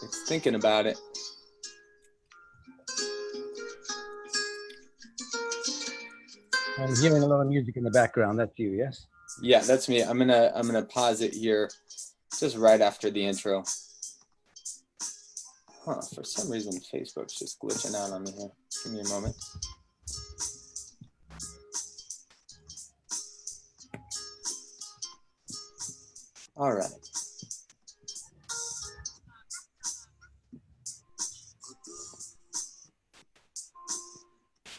It's thinking about it. I'm hearing a lot of music in the background. That's you, yes? Yeah, that's me. I'm gonna pause it here just right after the intro. Huh, for some reason Facebook's just glitching out on me here. Give me a moment. All right.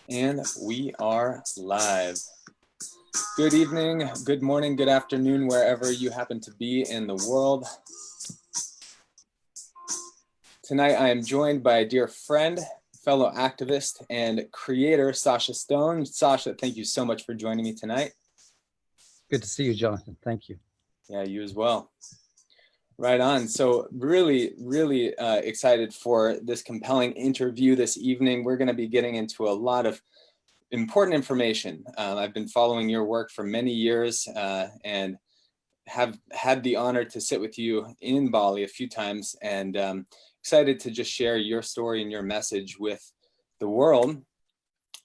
And we are live. Good evening, good morning, good afternoon, wherever you happen to be in the world. Tonight I am joined by a dear friend, fellow activist, and creator, Sacha Stone. Sacha, thank you so much for joining me tonight. Good to see you, Jonathan. Thank you. Yeah, you as well. Right on. So really excited for this compelling interview this evening. We're going to be getting into a lot of important information. I've been following your work for many years and have had the honor to sit with you in Bali a few times, and excited to just share your story and your message with the world.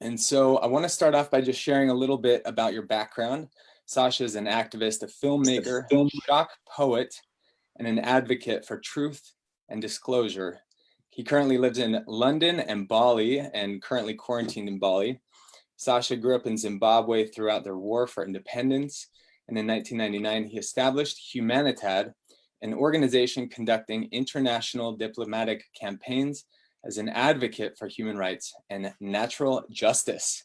And so I want to start off by just sharing a little bit about your background. Sacha is an activist, a filmmaker, shock poet, and an advocate for truth and disclosure. He currently lives in London and Bali, and currently quarantined in Bali. Sacha grew up in Zimbabwe throughout their war for independence, and in 1999 he established Humanitad, an organization conducting international diplomatic campaigns as an advocate for human rights and natural justice.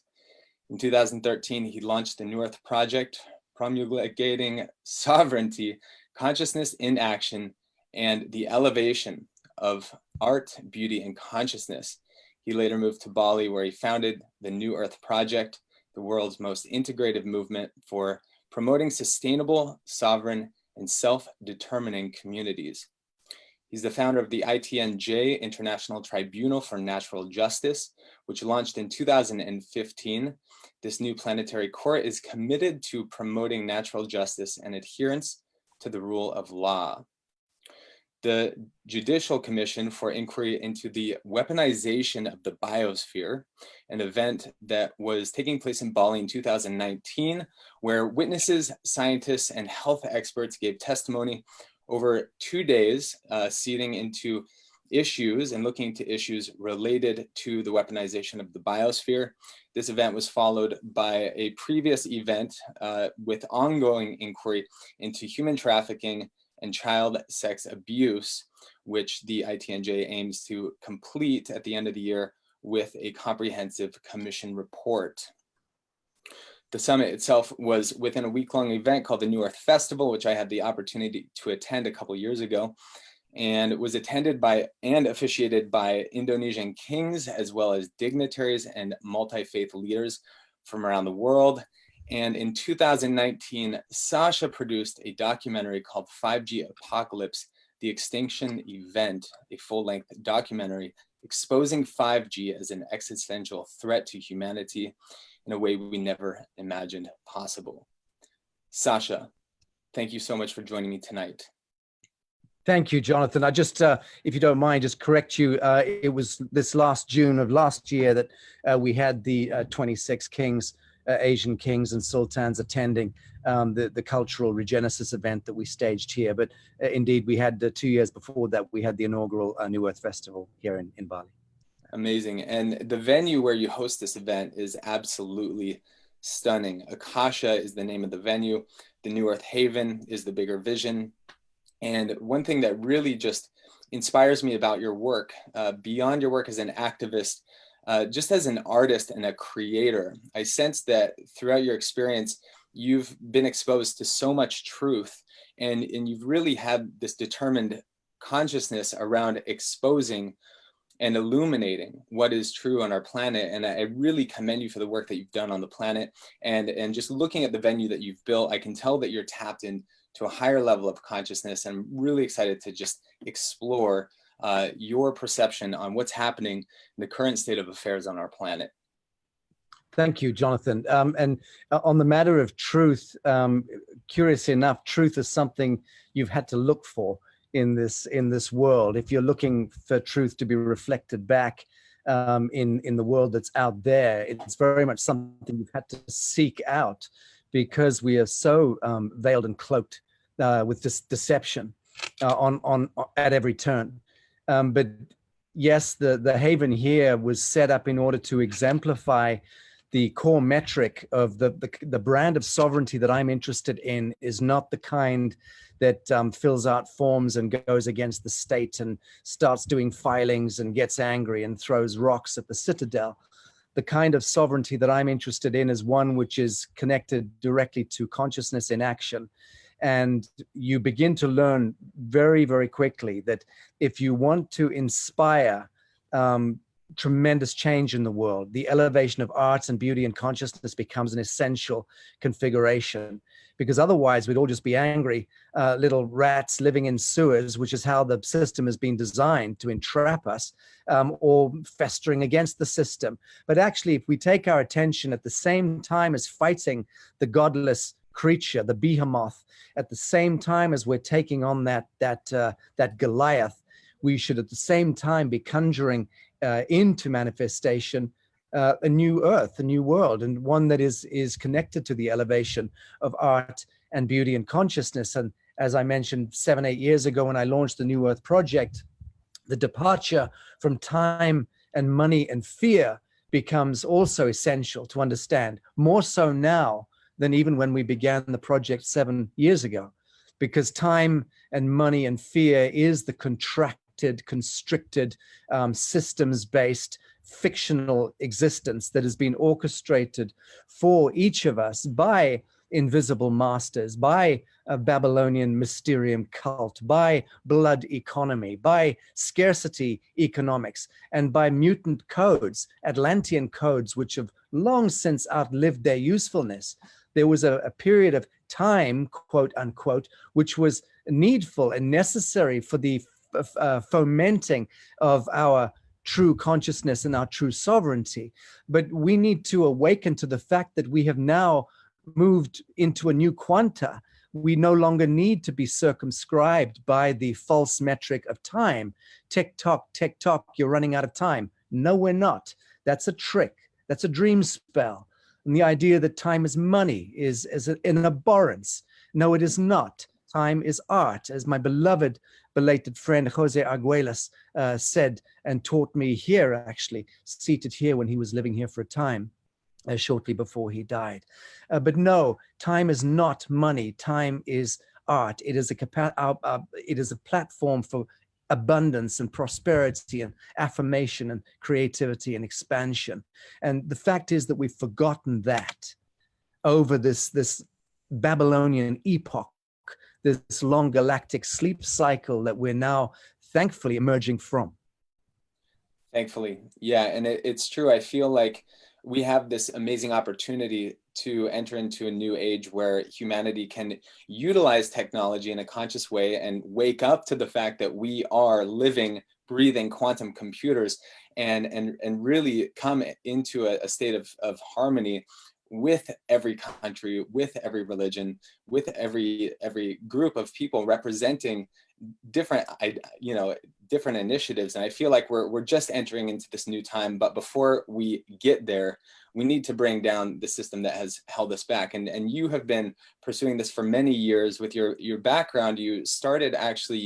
In 2013, he launched the New Earth Project, promulgating sovereignty, consciousness in action, and the elevation of art, beauty, and consciousness. He later moved to Bali, where he founded the New Earth Project, the world's most integrative movement for promoting sustainable, sovereign, and self-determining communities. He's the founder of the ITNJ, International Tribunal for Natural Justice, which launched in 2015. This new planetary court is committed to promoting natural justice and adherence to the rule of law. The Judicial Commission for Inquiry into the Weaponization of the Biosphere, an event that was taking place in Bali in 2019, where witnesses, scientists, and health experts gave testimony over 2 days, seeding into issues and looking into issues related to the weaponization of the biosphere. This event was followed by a previous event with ongoing inquiry into human trafficking and child sex abuse, which the ITNJ aims to complete at the end of the year with a comprehensive commission report. The summit itself was within a week-long event called the New Earth Festival, which I had the opportunity to attend a couple years ago, and it was attended by and officiated by Indonesian kings, as well as dignitaries and multi-faith leaders from around the world. And in 2019, Sacha produced a documentary called 5G Apocalypse, The Extinction Event, a full-length documentary exposing 5G as an existential threat to humanity in a way we never imagined possible. Sacha, thank you so much for joining me tonight. Thank you, Jonathan. I just, if you don't mind, just correct you. It was this last June of last year that we had the 26 kings, Asian kings and sultans attending the cultural regenesis event that we staged here. But indeed, we had 2 years before that, we had the inaugural New Earth Festival here in Bali. Amazing. And the venue where you host this event is absolutely stunning. Akasha is the name of the venue. The New Earth Haven is the bigger vision. And one thing that really just inspires me about your work, beyond your work as an activist, just as an artist and a creator, I sense that throughout your experience, you've been exposed to so much truth, and you've really had this determined consciousness around exposing and illuminating what is true on our planet. And I really commend you for the work that you've done on the planet. And just looking at the venue that you've built, I can tell that you're tapped into a higher level of consciousness. And I'm really excited to just explore your perception on what's happening in the current state of affairs on our planet. Thank you, Jonathan. And on the matter of truth, curious enough, truth is something you've had to look for. in this world. If you're looking for truth to be reflected back in the world that's out there, it's very much something you've had to seek out, because we are so veiled and cloaked with this deception on at every turn. But yes, the haven here was set up in order to exemplify the core metric of the brand of sovereignty that I'm interested in is not the kind that fills out forms and goes against the state and starts doing filings and gets angry and throws rocks at the citadel. The kind of sovereignty that I'm interested in is one which is connected directly to consciousness in action. And you begin to learn very, very quickly that if you want to inspire tremendous change in the world, the elevation of arts and beauty and consciousness becomes an essential configuration, because otherwise we'd all just be angry little rats living in sewers, which is how the system has been designed to entrap us, or festering against the system. But actually, if we take our attention at the same time as fighting the godless creature, the behemoth, at the same time as we're taking on that Goliath, we should at the same time be conjuring into manifestation a new earth, a new world, and one that is connected to the elevation of art and beauty and consciousness. And as I mentioned 7-8 years ago when I launched the New Earth Project, the departure from time and money and fear becomes also essential to understand, more so now than even when we began the project 7 years ago, because time and money and fear is the contracted, constricted, systems-based fictional existence that has been orchestrated for each of us by invisible masters, by a Babylonian mysterium cult, by blood economy, by scarcity economics, and by mutant codes, Atlantean codes, which have long since outlived their usefulness. There was a period of time, quote unquote, which was needful and necessary for the fomenting of our true consciousness and our true sovereignty. But we need to awaken to the fact that we have now moved into a new quanta. We no longer need to be circumscribed by the false metric of time. Tick tock, you're running out of time. No, we're not. That's a trick. That's a dream spell. And the idea that time is money is an abhorrence. No, it is not. Time is art, as my beloved, belated friend Jose Arguelles said and taught me here, actually, seated here when he was living here for a time, shortly before he died. But no, time is not money. Time is art. It is a platform for abundance and prosperity and affirmation and creativity and expansion. And the fact is that we've forgotten that over this Babylonian epoch, this long galactic sleep cycle that we're now thankfully emerging from. Thankfully, yeah. And it's true. I feel like we have this amazing opportunity to enter into a new age where humanity can utilize technology in a conscious way and wake up to the fact that we are living, breathing quantum computers, and really come into a state of harmony with every country, with every religion, with every group of people representing different different initiatives. And I feel like we're just entering into this new time, but before we get there, we need to bring down the system that has held us back. And you have been pursuing this for many years. With your background, you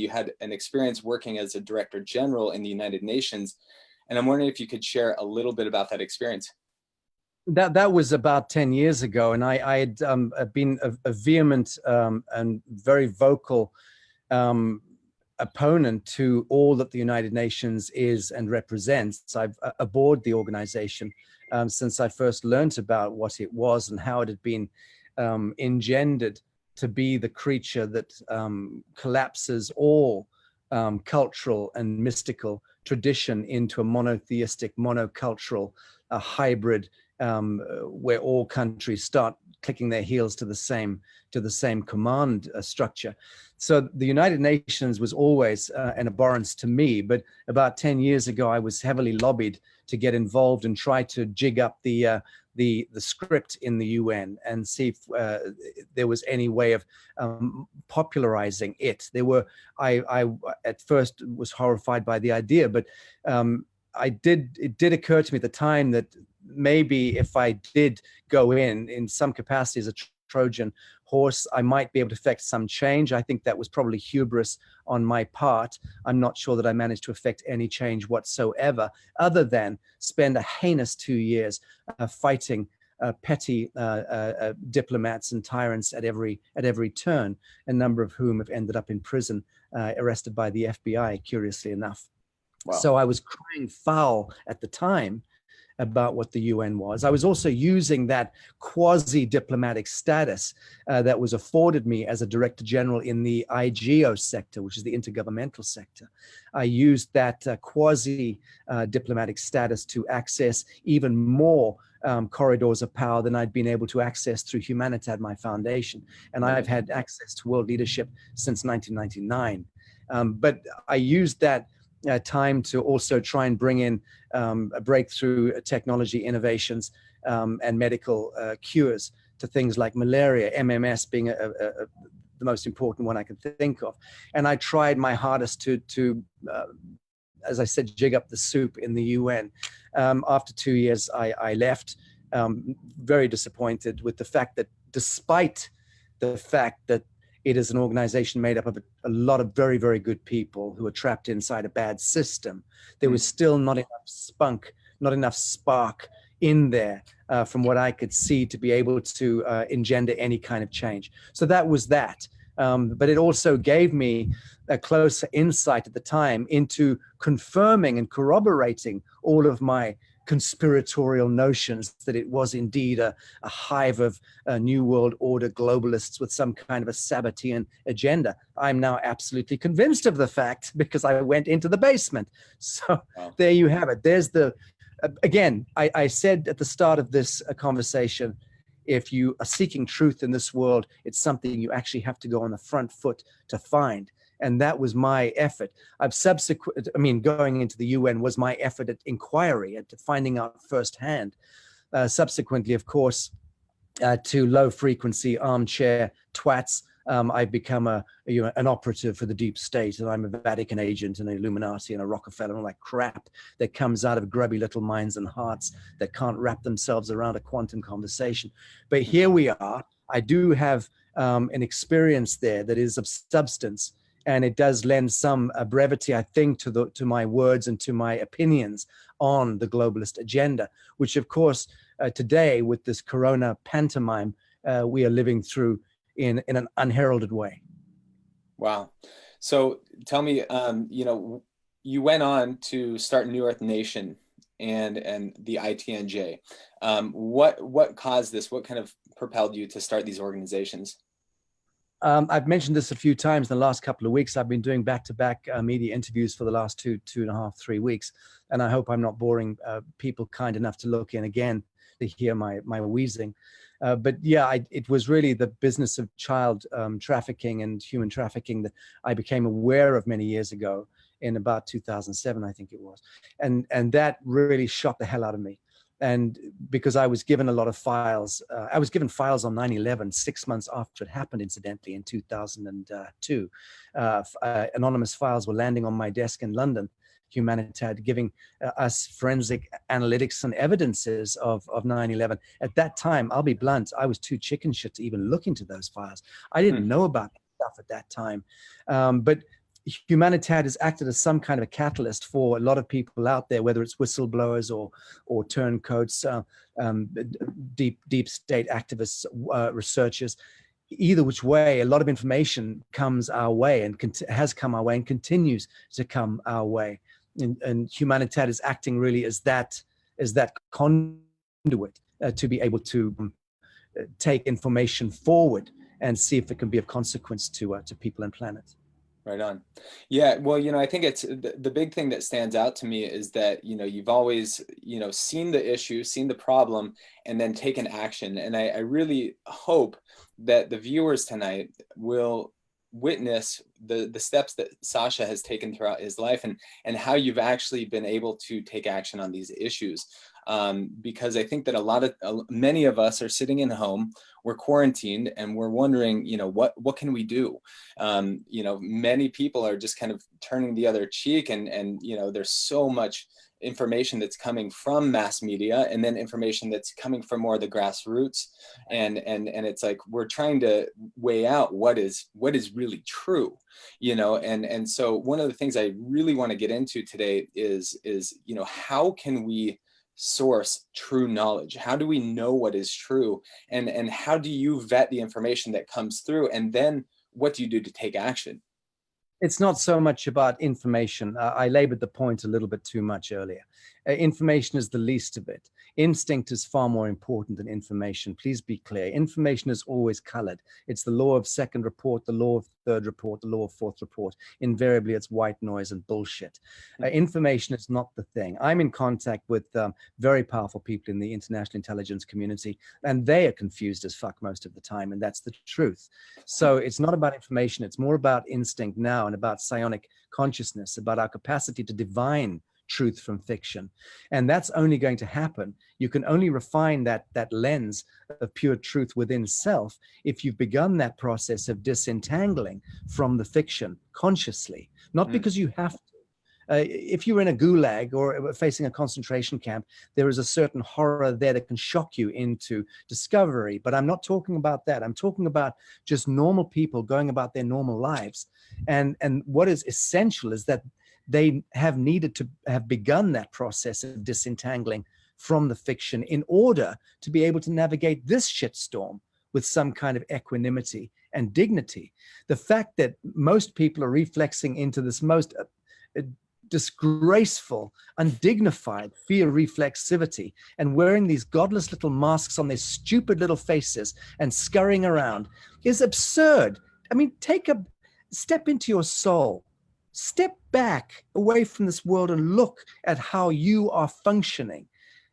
had an experience working as a director general in the United Nations, and I'm wondering if you could share a little bit about that experience. That was about 10 years ago, and I had been a vehement and very vocal opponent to all that the United Nations is and represents. I've abhorred the organization since I first learned about what it was and how it had been engendered to be the creature that collapses all cultural and mystical tradition into a monotheistic, monocultural, hybrid, where all countries start clicking their heels to the same command structure. So the United Nations was always an abhorrence to me. But about 10 years ago, I was heavily lobbied to get involved and try to jig up the script in the UN and see if there was any way of popularizing it. I at first was horrified by the idea, but it did occur to me at the time that maybe if I did go in some capacity as a Trojan horse, I might be able to affect some change. I think that was probably hubris on my part. I'm not sure that I managed to affect any change whatsoever, other than spend a heinous 2 years fighting petty diplomats and tyrants at every turn, a number of whom have ended up in prison, arrested by the FBI, curiously enough. Wow. So I was crying foul at the time about what the UN was. I was also using that quasi-diplomatic status that was afforded me as a director general in the IGO sector, which is the intergovernmental sector. I used that quasi-diplomatic status to access even more corridors of power than I'd been able to access through Humanitad, my foundation. And I've had access to world leadership since 1999. But I used that time to also try and bring in breakthrough technology innovations and medical cures to things like malaria, MMS being the most important one I can think of. And I tried my hardest to as I said, jig up the soup in the UN. After 2 years, I left, very disappointed with the fact that despite the fact that it is an organization made up of a lot of very, very good people who are trapped inside a bad system, there was still not enough spunk, not enough spark in there from what I could see to be able to engender any kind of change. So that was that. But it also gave me a closer insight at the time into confirming and corroborating all of my conspiratorial notions that it was indeed a hive of New World Order globalists with some kind of a Sabbatean agenda. I'm now absolutely convinced of the fact because I went into the basement. So wow. There you have it. There's the, again, I said at the start of this conversation, if you are seeking truth in this world, it's something you actually have to go on the front foot to find. And that was my effort. Going into the UN was my effort at inquiry, at finding out firsthand. Subsequently, of course, to low frequency armchair twats, I've become an operative for the deep state, and I'm a Vatican agent and an Illuminati and a Rockefeller and all that crap that comes out of grubby little minds and hearts that can't wrap themselves around a quantum conversation. But here we are. I do have an experience there that is of substance, and it does lend some brevity, I think, to my words and to my opinions on the globalist agenda, which, of course, today with this corona pantomime, we are living through in an unheralded way. Wow. So tell me, you went on to start New Earth Nation and the ITNJ. What caused this? What kind of propelled you to start these organizations? I've mentioned this a few times in the last couple of weeks. I've been doing back-to-back media interviews for the last two and a half, 3 weeks. And I hope I'm not boring people kind enough to look in again to hear my wheezing. But yeah, it was really the business of child trafficking and human trafficking that I became aware of many years ago in about 2007, I think it was. And that really shot the hell out of me. And because I was given a lot of files, I was given files on 9/11 6 months after it happened, incidentally, in 2002. Anonymous files were landing on my desk in London, Humanitad, giving us forensic analytics and evidences of 9/11. At that time, I'll be blunt, I was too chicken shit to even look into those files. I didn't know about that stuff at that time. But Humanitad has acted as some kind of a catalyst for a lot of people out there, whether it's whistleblowers or turncoats, deep state activists, researchers. Either which way, a lot of information comes our way and has come our way and continues to come our way. And Humanitad is acting really as that conduit to be able to take information forward and see if it can be of consequence to people and planet. Right on. Yeah, well, I think it's the big thing that stands out to me is that, you've always, seen the issue, seen the problem, and then taken action. And I really hope that the viewers tonight will witness the steps that Sacha has taken throughout his life, and how you've actually been able to take action on these issues. Because I think that many of us are sitting in home, we're quarantined, and we're wondering, what can we do? Many people are just kind of turning the other cheek, and there's so much information that's coming from mass media, and then information that's coming from more of the grassroots, and it's like we're trying to weigh out what is really true, and so one of the things I really want to get into today is how can we source true knowledge? How do we know what is true, and how do you vet the information that comes through, and then what do you do to take action? It's not so much about information. I labored the point a little bit too much earlier. Information is the least of it. Instinct is far more important than information. Please be clear. Information is always colored. It's the law of second report, the law of third report, the law of fourth report. Invariably, it's white noise and bullshit. Information is not the thing. I'm in contact with very powerful people in the international intelligence community, and they are confused as fuck most of the time, and that's the truth. So it's not about information. It's more about instinct now, and about psionic consciousness, about our capacity to divine truth from fiction. And that's only going to happen. You can only refine that lens of pure truth within self if you've begun that process of disentangling from the fiction consciously, not because you have to. If you're in a gulag or facing a concentration camp, there is a certain horror there that can shock you into discovery. But I'm not talking about that. I'm talking about just normal people going about their normal lives. And what is essential is that they have needed to have begun that process of disentangling from the fiction in order to be able to navigate this shitstorm with some kind of equanimity and dignity. The fact that most people are reflexing into this most disgraceful, undignified fear reflexivity and wearing these godless little masks on their stupid little faces and scurrying around is absurd. I mean, take a step into your soul. Step back away from this world and look at how you are functioning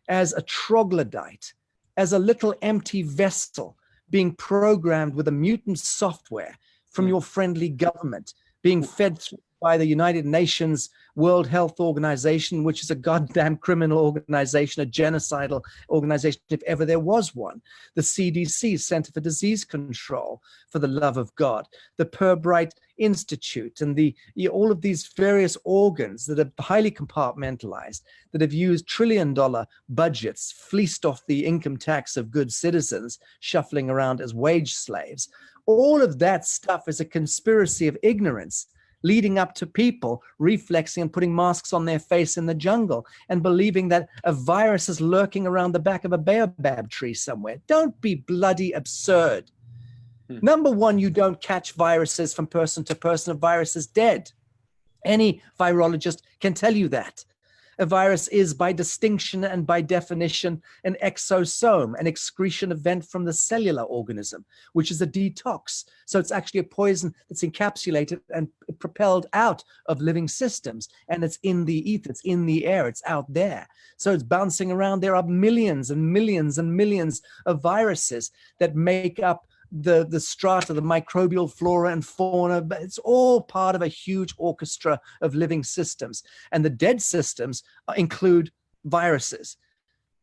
as a troglodyte, as a little empty vessel being programmed with a mutant software from your friendly government, being fed through by the United Nations World Health Organization, which is a goddamn criminal organization, a genocidal organization, if ever there was one. The CDC, Center for Disease Control, for the love of God. The Pirbright Institute, and all of these various organs that are highly compartmentalized, that have used trillion-dollar budgets, fleeced off the income tax of good citizens, shuffling around as wage slaves. All of that stuff is a conspiracy of ignorance, leading up to people reflexing and putting masks on their face in the jungle and believing that a virus is lurking around the back of a baobab tree somewhere. Don't be bloody absurd. Number one, you don't catch viruses from person to person. A virus is dead. Any virologist can tell you that. A virus is, by distinction and by definition, an exosome, an excretion event from the cellular organism, which is a detox. So it's actually a poison that's encapsulated and propelled out of living systems. And it's in the ether, it's in the air, it's out there. So it's bouncing around. There are millions and millions and millions of viruses that make up the strata, the microbial flora and fauna, but it's all part of a huge orchestra of living systems. And the dead systems include viruses.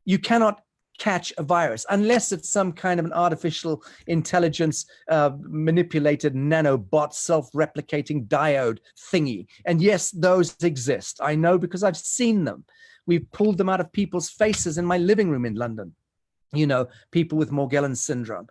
You cannot catch a virus unless it's some kind of an artificial intelligence manipulated nanobot self-replicating diode thingy. And yes, those exist. I know because I've seen them. We've pulled them out of people's faces in my living room in London. People with Morgellons syndrome.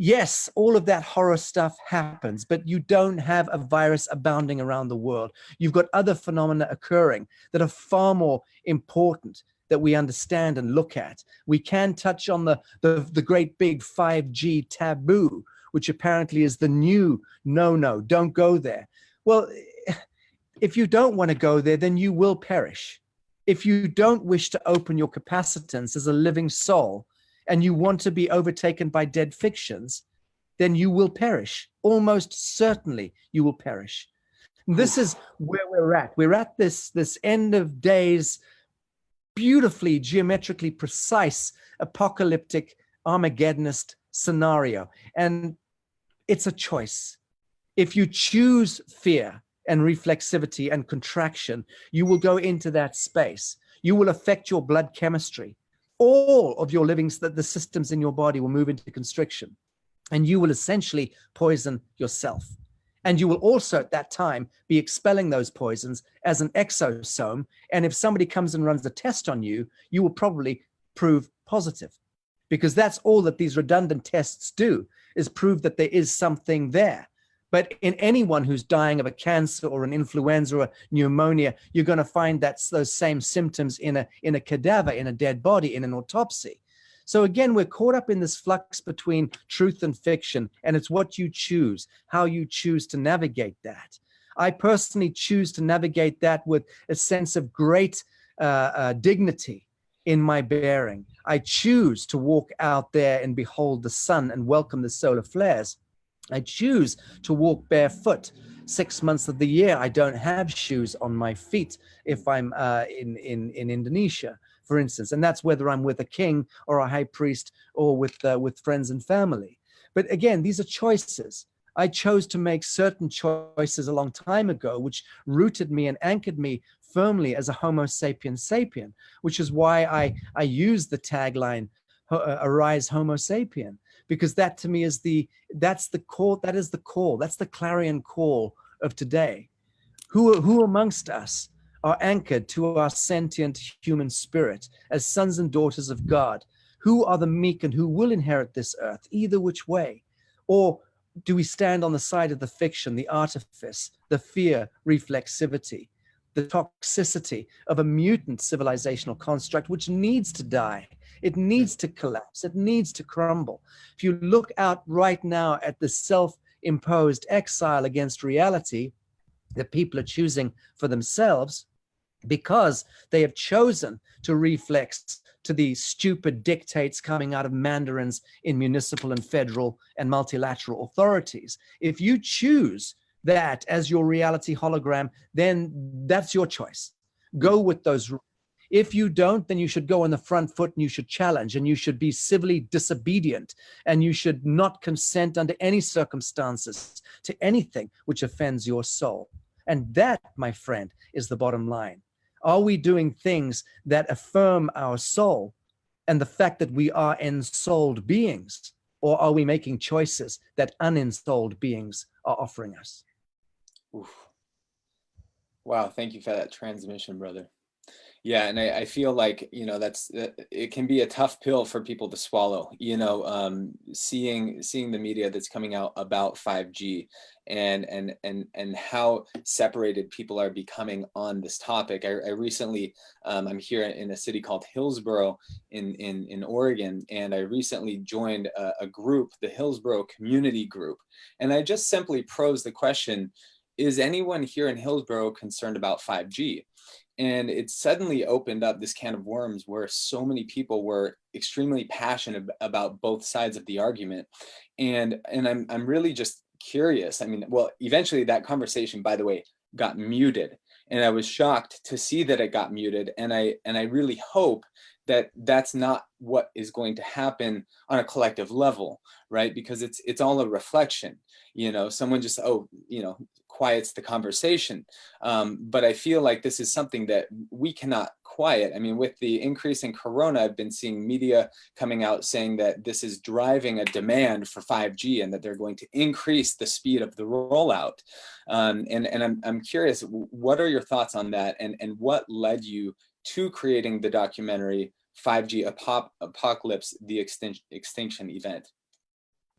Yes, all of that horror stuff happens, but you don't have a virus abounding around the world. You've got other phenomena occurring that are far more important that we understand and look at. We can touch on the great big 5G taboo, which apparently is the new no, don't go there. Well, if you don't want to go there, then you will perish. If you don't wish to open your capacitance as a living soul, and you want to be overtaken by dead fictions, then you will perish. Almost certainly you will perish. This is where we're at. We're at this end of days, beautifully geometrically precise apocalyptic Armageddonist scenario. And it's a choice. If you choose fear and reflexivity and contraction, you will go into that space. You will affect your blood chemistry. All of your living, the systems in your body will move into constriction, and you will essentially poison yourself. And you will also at that time be expelling those poisons as an exosome. And if somebody comes and runs a test on you, you will probably prove positive, because that's all that these redundant tests do, is prove that there is something there. But in anyone who's dying of a cancer or an influenza or a pneumonia, you're going to find that's those same symptoms in a cadaver, in a dead body, in an autopsy. So again, we're caught up in this flux between truth and fiction, and it's what you choose, how you choose to navigate that. I personally choose to navigate that with a sense of great dignity in my bearing. I choose to walk out there and behold the sun and welcome the solar flares. I choose to walk barefoot 6 months of the year. I don't have shoes on my feet if I'm in Indonesia, for instance, and that's whether I'm with a king or a high priest or with friends and family. But again, these are choices. I chose to make certain choices a long time ago, which rooted me and anchored me firmly as a Homo sapiens sapien, which is why I use the tagline, "Arise, Homo sapien," because that to me is that's the call, that's the clarion call of today. Who amongst us are anchored to our sentient human spirit as sons and daughters of God? Who are the meek and who will inherit this earth, either which way? Or do we stand on the side of the fiction, the artifice, the fear, reflexivity, the toxicity of a mutant civilizational construct which needs to die? It needs to collapse. It needs to crumble. If you look out right now at the self-imposed exile against reality that people are choosing for themselves, because they have chosen to reflex to the stupid dictates coming out of mandarins in municipal and federal and multilateral authorities. If you choose that as your reality hologram, then that's your choice. Go with those rules. If you don't, then you should go on the front foot and you should challenge, and you should be civilly disobedient, and you should not consent under any circumstances to anything which offends your soul. And that, my friend, is the bottom line. Are we doing things that affirm our soul and the fact that we are ensouled beings, or are we making choices that unensouled beings are offering us? Oof. Wow, thank you for that transmission, brother. Yeah, and I feel like, it can be a tough pill for people to swallow, seeing the media that's coming out about 5G and how separated people are becoming on this topic. I recently, I'm here in a city called Hillsboro in Oregon, and I recently joined a group, the Hillsboro Community Group, and I just simply posed the question, is anyone here in Hillsboro concerned about 5G? And it suddenly opened up this can of worms where so many people were extremely passionate about both sides of the argument. And I'm really just curious. I mean, well, eventually that conversation, by the way, got muted. And I was shocked to see that it got muted. And I really hope that that's not what is going to happen on a collective level, right? Because it's all a reflection. Someone just, quiets the conversation. But I feel like this is something that we cannot quiet. I mean, with the increase in Corona, I've been seeing media coming out saying that this is driving a demand for 5G and that they're going to increase the speed of the rollout. And I'm curious, what are your thoughts on that? And what led you to creating the documentary 5G Apocalypse, the Extinction Event?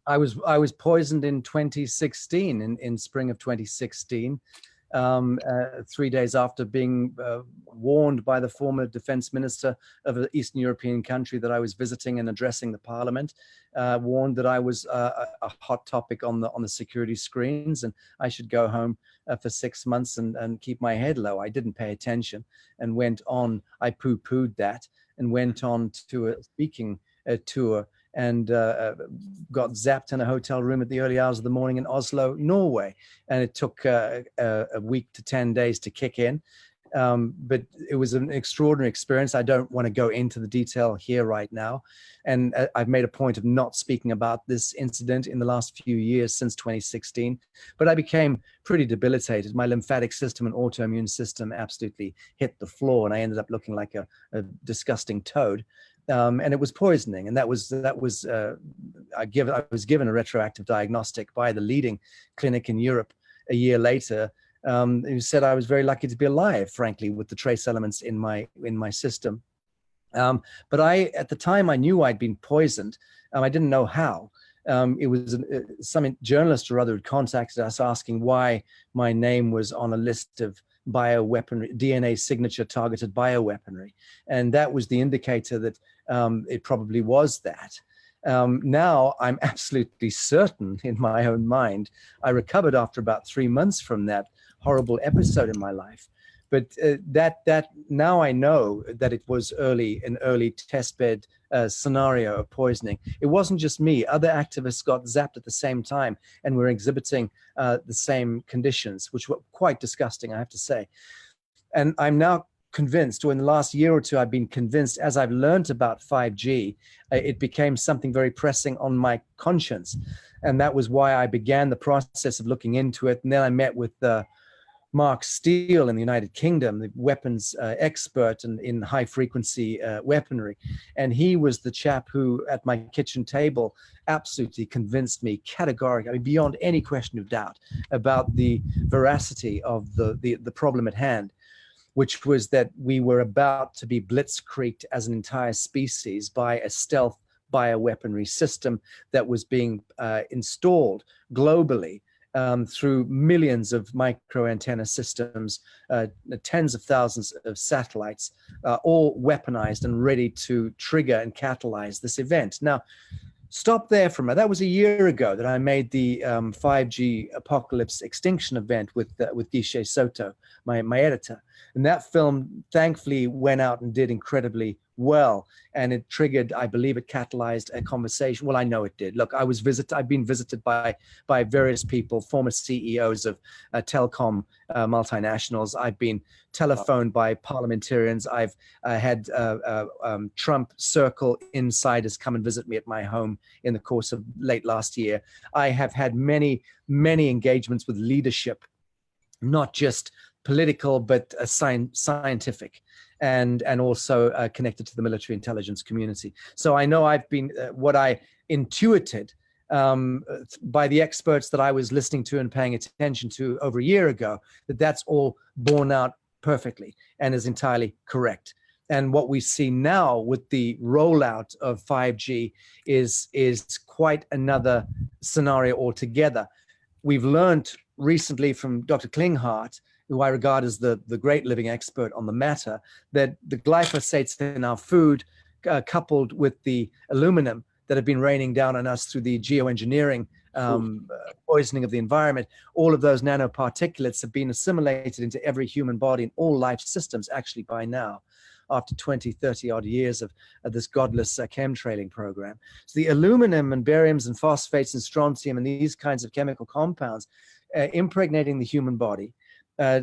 I was poisoned in 2016, in spring of 2016, 3 days after being warned by the former defense minister of an Eastern European country that I was visiting and addressing the parliament, warned that I was a hot topic on the security screens and I should go home for 6 months and keep my head low. I didn't pay attention and went on. I poo-pooed that and went on to a speaking tour and got zapped in a hotel room at the early hours of the morning in Oslo, Norway. And it took a week to 10 days to kick in. But it was an extraordinary experience. I don't want to go into the detail here right now. And I've made a point of not speaking about this incident in the last few years since 2016. But I became pretty debilitated. My lymphatic system and autoimmune system absolutely hit the floor, and I ended up looking like a disgusting toad. And it was poisoning, and I was given a retroactive diagnostic by the leading clinic in Europe a year later, who said I was very lucky to be alive, frankly, with the trace elements in my system. But at the time, I knew I'd been poisoned. I didn't know how. It was some journalist or other who contacted us asking why my name was on a list of bioweaponry, DNA signature targeted bioweaponry. And that was the indicator that it probably was that. Now I'm absolutely certain in my own mind. I recovered after about 3 months from that horrible episode in my life. But that now I know that it was an early testbed scenario of poisoning. It wasn't just me. Other activists got zapped at the same time and were exhibiting the same conditions, which were quite disgusting, I have to say. And I'm now convinced, or in the last year or two, I've been convinced, as I've learned about 5G, it became something very pressing on my conscience. And that was why I began the process of looking into it. And then I met with Mark Steele in the United Kingdom, the weapons expert in high frequency weaponry. And he was the chap who, at my kitchen table, absolutely convinced me categorically, beyond any question of doubt, about the veracity of the problem at hand, which was that we were about to be blitzkrieged as an entire species by a stealth bioweaponry system that was being installed globally through millions of micro antenna systems, tens of thousands of satellites, all weaponized and ready to trigger and catalyze this event. Now, stop there for a minute. That was a year ago that I made the 5G Apocalypse Extinction event with Guichet Soto, my editor. And that film thankfully went out and did incredibly well. And it triggered, I believe it catalyzed a conversation. Well, I know it did. Look, I've been visited by various people, former CEOs of telecom multinationals. I've been telephoned by parliamentarians. I've had Trump Circle insiders come and visit me at my home in the course of late last year. I have had many, many engagements with leadership, not just political, but scientific, and also connected to the military intelligence community. So I know I've been what I intuited by the experts that I was listening to and paying attention to over a year ago, that's all borne out perfectly and is entirely correct. And what we see now with the rollout of 5G is quite another scenario altogether. We've learned recently from Dr. Klinghardt, who I regard as the great living expert on the matter, that the glyphosates in our food, coupled with the aluminum that have been raining down on us through the geoengineering poisoning of the environment, all of those nanoparticulates have been assimilated into every human body and all life systems actually by now, after 20, 30 odd years of this godless chemtrailing program. So the aluminum and bariums and phosphates and strontium and these kinds of chemical compounds impregnating the human body.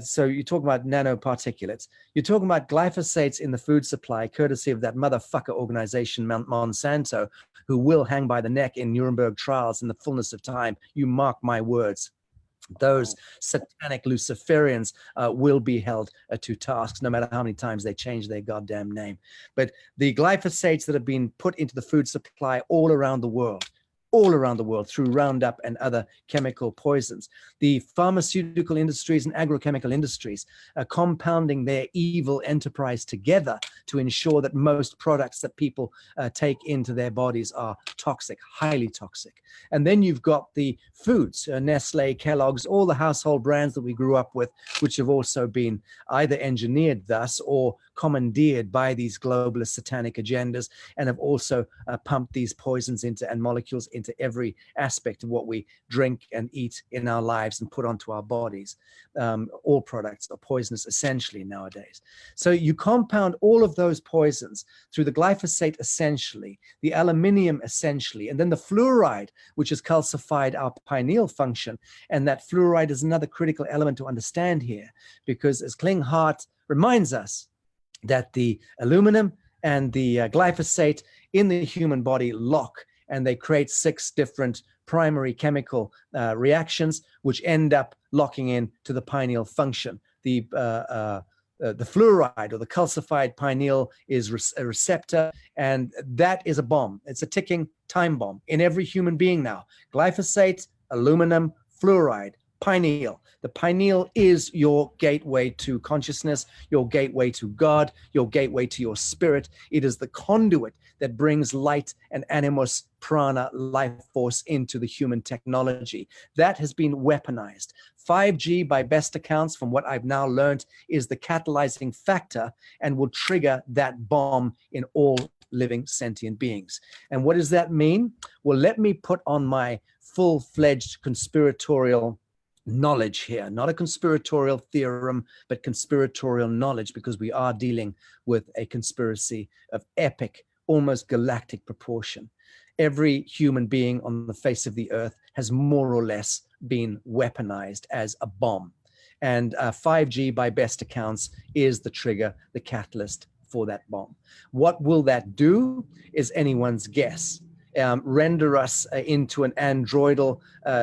So you're talking about nanoparticulates. You're talking about glyphosates in the food supply, courtesy of that motherfucker organization, Monsanto, who will hang by the neck in Nuremberg trials in the fullness of time. You mark my words. Those satanic Luciferians will be held to tasks, no matter how many times they change their goddamn name. But the glyphosates that have been put into the food supply all around the world through Roundup and other chemical poisons. The pharmaceutical industries and agrochemical industries are compounding their evil enterprise together to ensure that most products that people take into their bodies are toxic, highly toxic. And then you've got the foods, Nestle, Kellogg's, all the household brands that we grew up with, which have also been either engineered thus or commandeered by these globalist satanic agendas, and have also pumped these poisons into and molecules into into every aspect of what we drink and eat in our lives and put onto our bodies. All products are poisonous essentially nowadays. So you compound all of those poisons through the glyphosate essentially, the aluminium essentially, and then the fluoride, which has calcified our pineal function. And that fluoride is another critical element to understand here, because as Klinghart reminds us, that the aluminum and the glyphosate in the human body lock, and they create 6 different primary chemical reactions, which end up locking in to the pineal function. The fluoride or the calcified pineal is a receptor, and that is a bomb. It's a ticking time bomb in every human being now. Glyphosate, aluminum, fluoride, pineal. The pineal is your gateway to consciousness, your gateway to God, your gateway to your spirit. It is the conduit that brings light and animus, prana, life force into the human technology. That has been weaponized. 5G, by best accounts, from what I've now learned, is the catalyzing factor and will trigger that bomb in all living sentient beings. And what does that mean? Well, let me put on my full-fledged conspiratorial knowledge here, not a conspiratorial theorem, but conspiratorial knowledge, because we are dealing with a conspiracy of epic, almost galactic proportion. Every human being on the face of the earth has more or less been weaponized as a bomb. And 5G, by best accounts, is the trigger, the catalyst for that bomb. What will that do is anyone's guess. Render us into an androidal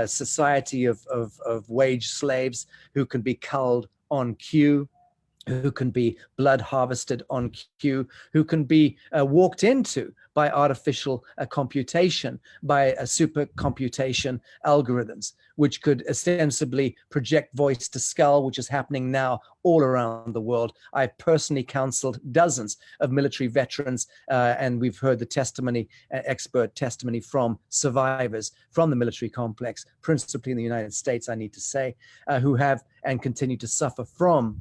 society of wage slaves who can be culled on cue, who can be blood harvested on cue, who can be walked into by artificial computation, by supercomputation algorithms, which could ostensibly project voice to skull, which is happening now all around the world. I've personally counseled dozens of military veterans, and we've heard the testimony, expert testimony from survivors from the military complex, principally in the United States, I need to say, who have and continue to suffer from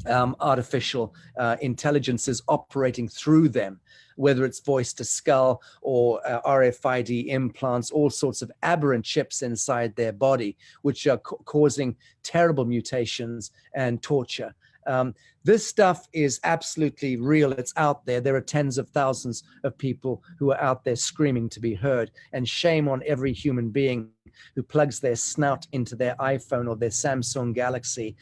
artificial intelligences operating through them, whether it's voice to skull or RFID implants, all sorts of aberrant chips inside their body, which are causing terrible mutations and torture. This stuff is absolutely real. It's out there. There are tens of thousands of people who are out there screaming to be heard. And shame on every human being who plugs their snout into their iPhone or their Samsung Galaxy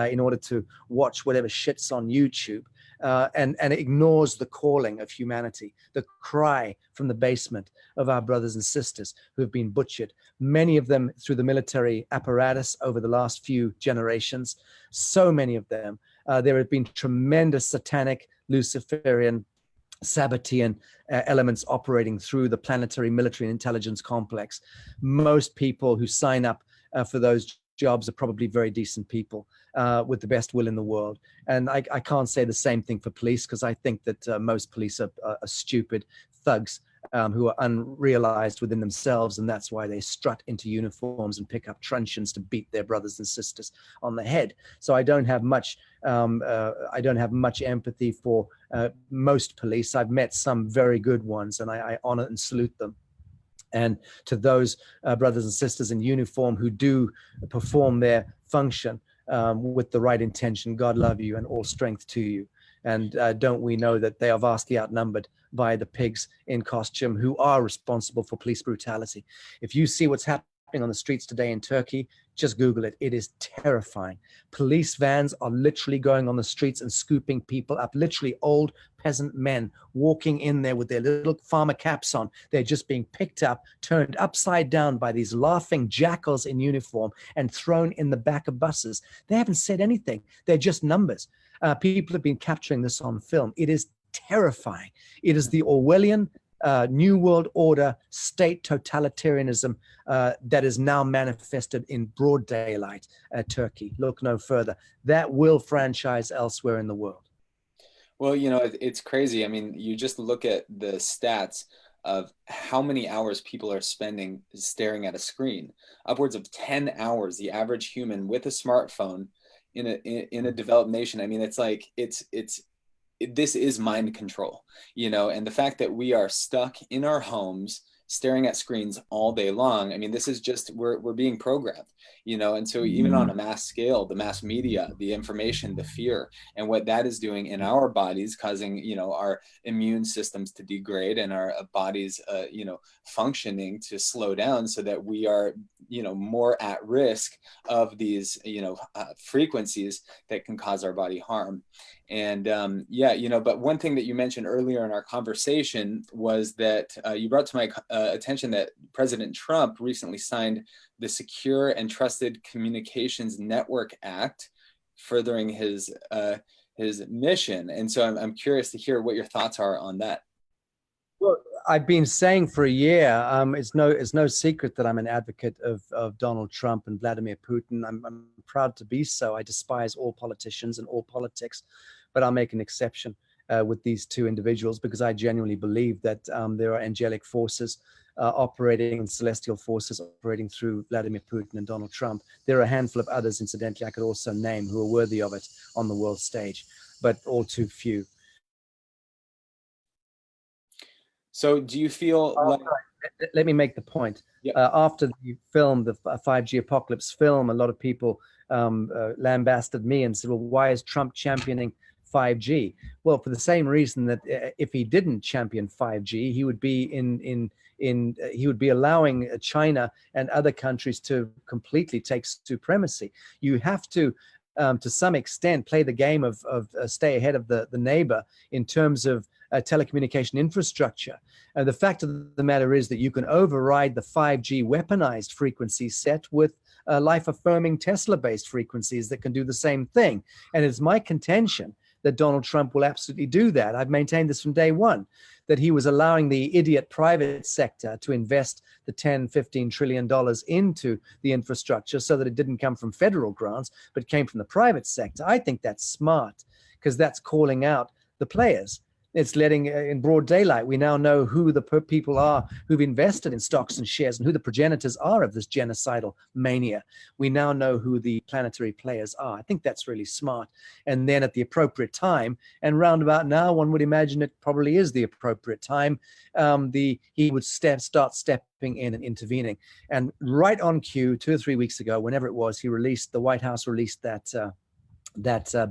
in order to watch whatever shit's on YouTube. And ignores the calling of humanity, the cry from the basement of our brothers and sisters who have been butchered, many of them through the military apparatus over the last few generations, so many of them. There have been tremendous satanic, Luciferian, Sabbatean elements operating through the planetary military and intelligence complex. Most people who sign up for those jobs are probably very decent people with the best will in the world. And I can't say the same thing for police, because I think that most police are stupid thugs who are unrealized within themselves, and that's why they strut into uniforms and pick up truncheons to beat their brothers and sisters on the head. So I don't have much empathy for most police. I've met some very good ones, and I honor and salute them. And to those brothers and sisters in uniform who do perform their function with the right intention, God love you and all strength to you. And don't we know that they are vastly outnumbered by the pigs in costume who are responsible for police brutality. If you see what's happening on the streets today in Turkey, just Google it. It is terrifying. Police vans are literally going on the streets and scooping people up, literally old peasant men walking in there with their little farmer caps on. They're just being picked up, turned upside down by these laughing jackals in uniform and thrown in the back of buses. They haven't said anything. They're just numbers. People have been capturing this on film. It is terrifying. It is the Orwellian New World Order state totalitarianism that is now manifested in broad daylight at Turkey. Look no further. That will franchise elsewhere in the world. Well, it's crazy. I mean, you just look at the stats of how many hours people are spending staring at a screen. Upwards of 10 hours, the average human with a smartphone in a developed nation. I mean, it's like this is mind control, and the fact that we are stuck in our homes staring at screens all day long. I mean, this is just, we're being programmed, you know, and so even on a mass scale, the mass media, the information, the fear, and what that is doing in our bodies, causing, you know, our immune systems to degrade and our bodies, you know, functioning to slow down, so that we are, you know, more at risk of these, you know, frequencies that can cause our body harm. And yeah, you know, but one thing that you mentioned earlier in our conversation was that you brought to my attention that President Trump recently signed the Secure and Trusted Communications Network Act, furthering his mission. And so I'm curious to hear what your thoughts are on that. Well, I've been saying for a year, it's no secret that I'm an advocate of Donald Trump and Vladimir Putin. I'm proud to be so. I despise all politicians and all politics, but I'll make an exception with these two individuals, because I genuinely believe that there are angelic forces operating, and celestial forces operating through Vladimir Putin and Donald Trump. There are a handful of others, incidentally, I could also name, who are worthy of it on the world stage, but all too few. So do you feel like... Let me make the point. Yep. After the film, the 5G Apocalypse film, a lot of people lambasted me and said, well, why is Trump championing 5G? Well, for the same reason that if he didn't champion 5G, he would be he would be allowing China and other countries to completely take supremacy. You have to some extent, play the game of stay ahead of the neighbor in terms of telecommunication infrastructure. The fact of the matter is that you can override the 5G weaponized frequency set with life-affirming Tesla-based frequencies that can do the same thing. And it's my contention that Donald Trump will absolutely do that. I've maintained this from day one, that he was allowing the idiot private sector to invest the $10–15 trillion into the infrastructure so that it didn't come from federal grants, but came from the private sector. I think that's smart, because that's calling out the players. It's letting in broad daylight. We now know who the people are who've invested in stocks and shares, and who the progenitors are of this genocidal mania. We now know who the planetary players are. I think that's really smart. And then at the appropriate time, and roundabout now, one would imagine it probably is the appropriate time, he would start stepping in and intervening. And right on cue, 2 or 3 weeks ago, whenever it was, the White House released that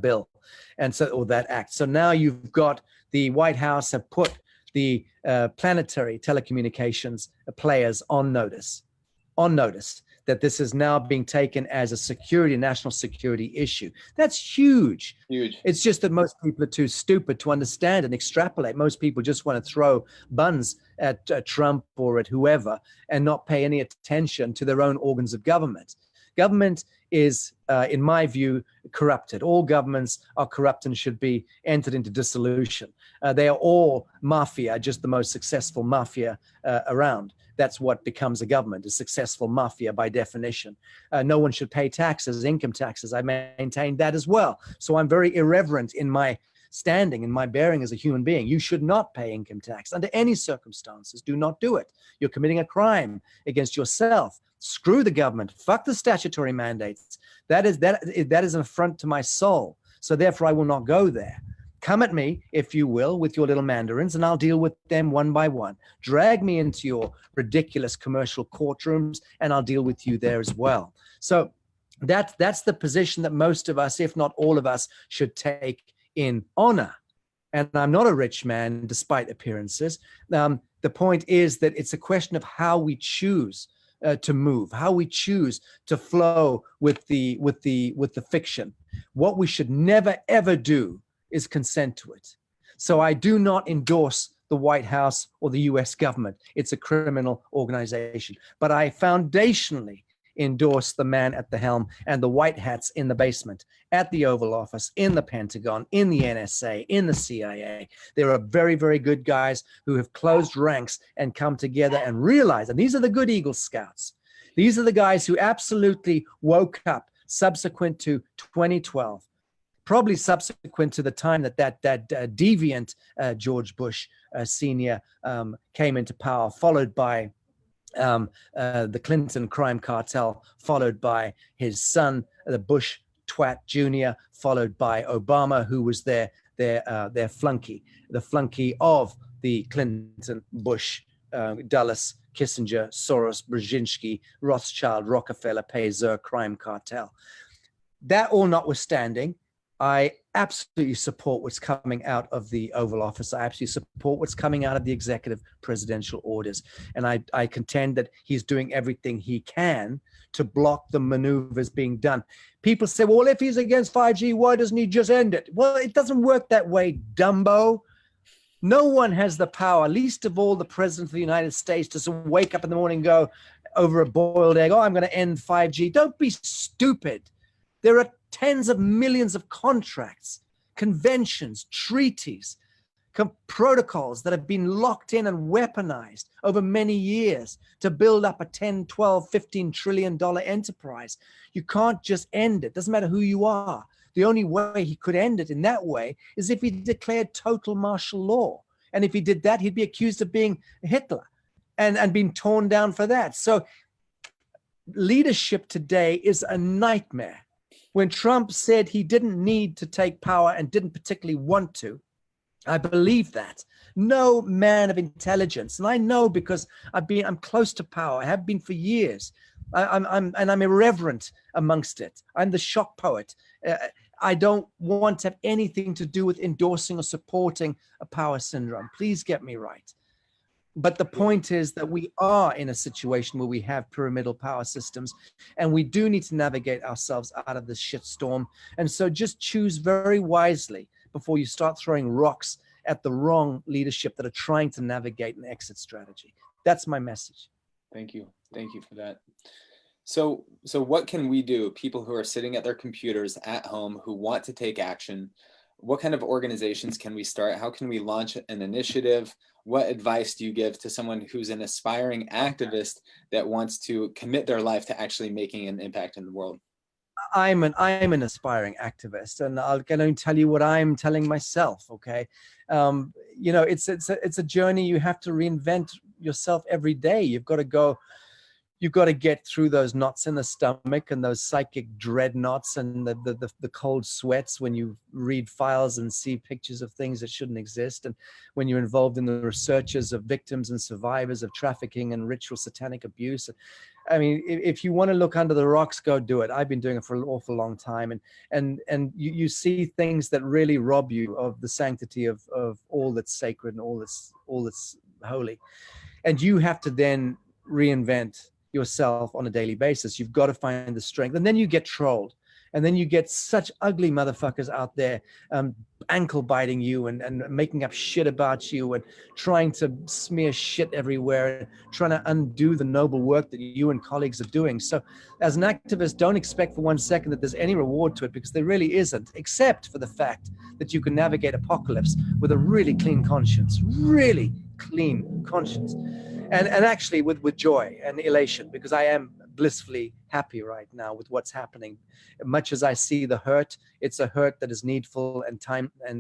bill, and so, or that act. So now you've got the White House have put the planetary telecommunications players on notice that this is now being taken as a national security issue. That's huge. Huge. It's just that most people are too stupid to understand and extrapolate. Most people just want to throw buns at Trump or at whoever and not pay any attention to their own organs of government. Government is, in my view, corrupted. All governments are corrupt and should be entered into dissolution. They are all mafia, just the most successful mafia around. That's what becomes a government, a successful mafia by definition. No one should pay taxes, income taxes. I maintain that as well. So I'm very irreverent in my standing, in my bearing as a human being. You should not pay income tax under any circumstances. Do not do it. You're committing a crime against yourself. Screw the government. Fuck the statutory mandates. That is an affront to my soul. So therefore, I will not go there. Come at me, if you will, with your little mandarins, and I'll deal with them one by one. Drag me into your ridiculous commercial courtrooms, and I'll deal with you there as well. So that's the position that most of us, if not all of us, should take in honor. And I'm not a rich man, despite appearances. The point is that it's a question of how we choose to move, how we choose to flow with the fiction. What we should never ever do is consent to it. So I do not endorse the White House or the US government. It's a criminal organization. But I foundationally endorse the man at the helm and the white hats in the basement, at the Oval Office, in the Pentagon, in the NSA, in the CIA. There are very, very good guys who have closed ranks and come together and realized, and these are the good Eagle Scouts. These are the guys who absolutely woke up subsequent to 2012. Probably subsequent to the time that deviant George Bush Sr. Came into power, followed by the Clinton crime cartel, followed by his son, the Bush twat Jr., followed by Obama, who was their flunky, the flunky of the Clinton Bush Dulles Kissinger, Soros, Brzezinski, Rothschild, Rockefeller, Pay-Zer, crime cartel. That all notwithstanding, I absolutely support what's coming out of the Oval Office. I absolutely support what's coming out of the executive presidential orders. And I contend that he's doing everything he can to block the maneuvers being done. People say, well, if he's against 5G, why doesn't he just end it? Well, it doesn't work that way, Dumbo. No one has the power, least of all the president of the United States, to wake up in the morning and go over a boiled egg, oh, I'm going to end 5G. Don't be stupid. There are tens of millions of contracts, conventions, treaties, protocols that have been locked in and weaponized over many years to build up a 10, 12, 15 trillion dollar enterprise. You can't just end it. Doesn't matter who you are. The only way he could end it in that way is if he declared total martial law. And if he did that, he'd be accused of being Hitler and being torn down for that. So leadership today is a nightmare. When Trump said he didn't need to take power and didn't particularly want to, I believe that. No man of intelligence, and I know because I'm close to power. I have been for years. I'm irreverent amongst it. I'm the shock poet. I don't want to have anything to do with endorsing or supporting a power syndrome. Please get me right. But the point is that we are in a situation where we have pyramidal power systems, and we do need to navigate ourselves out of this shitstorm. And so just choose very wisely before you start throwing rocks at the wrong leadership that are trying to navigate an exit strategy. That's my message. Thank you. Thank you for that. So what can we do, people who are sitting at their computers at home who want to take action? What kind of organizations can we start? How can we launch an initiative? What advice do you give to someone who's an aspiring activist that wants to commit their life to actually making an impact in the world? I'm an aspiring activist, and I'll only tell you what I'm telling myself. Okay, it's a journey. You have to reinvent yourself every day. You've got to get through those knots in the stomach and those psychic dreadnoughts and the cold sweats when you read files and see pictures of things that shouldn't exist, and when you're involved in the researches of victims and survivors of trafficking and ritual satanic abuse. I mean, if you want to look under the rocks, go do it. I've been doing it for an awful long time, and you see things that really rob you of the sanctity of all that's sacred and all that's holy, and you have to then reinvent yourself on a daily basis. You've got to find the strength, and then you get trolled, and then you get such ugly motherfuckers out there ankle biting you and making up shit about you and trying to smear shit everywhere and trying to undo the noble work that you and colleagues are doing. So as an activist, don't expect for 1 second that there's any reward to it, because there really isn't, except for the fact that you can navigate apocalypse with a really clean conscience, and actually with joy and elation, because I am blissfully happy right now with what's happening. Much as I see the hurt, it's a hurt that is needful and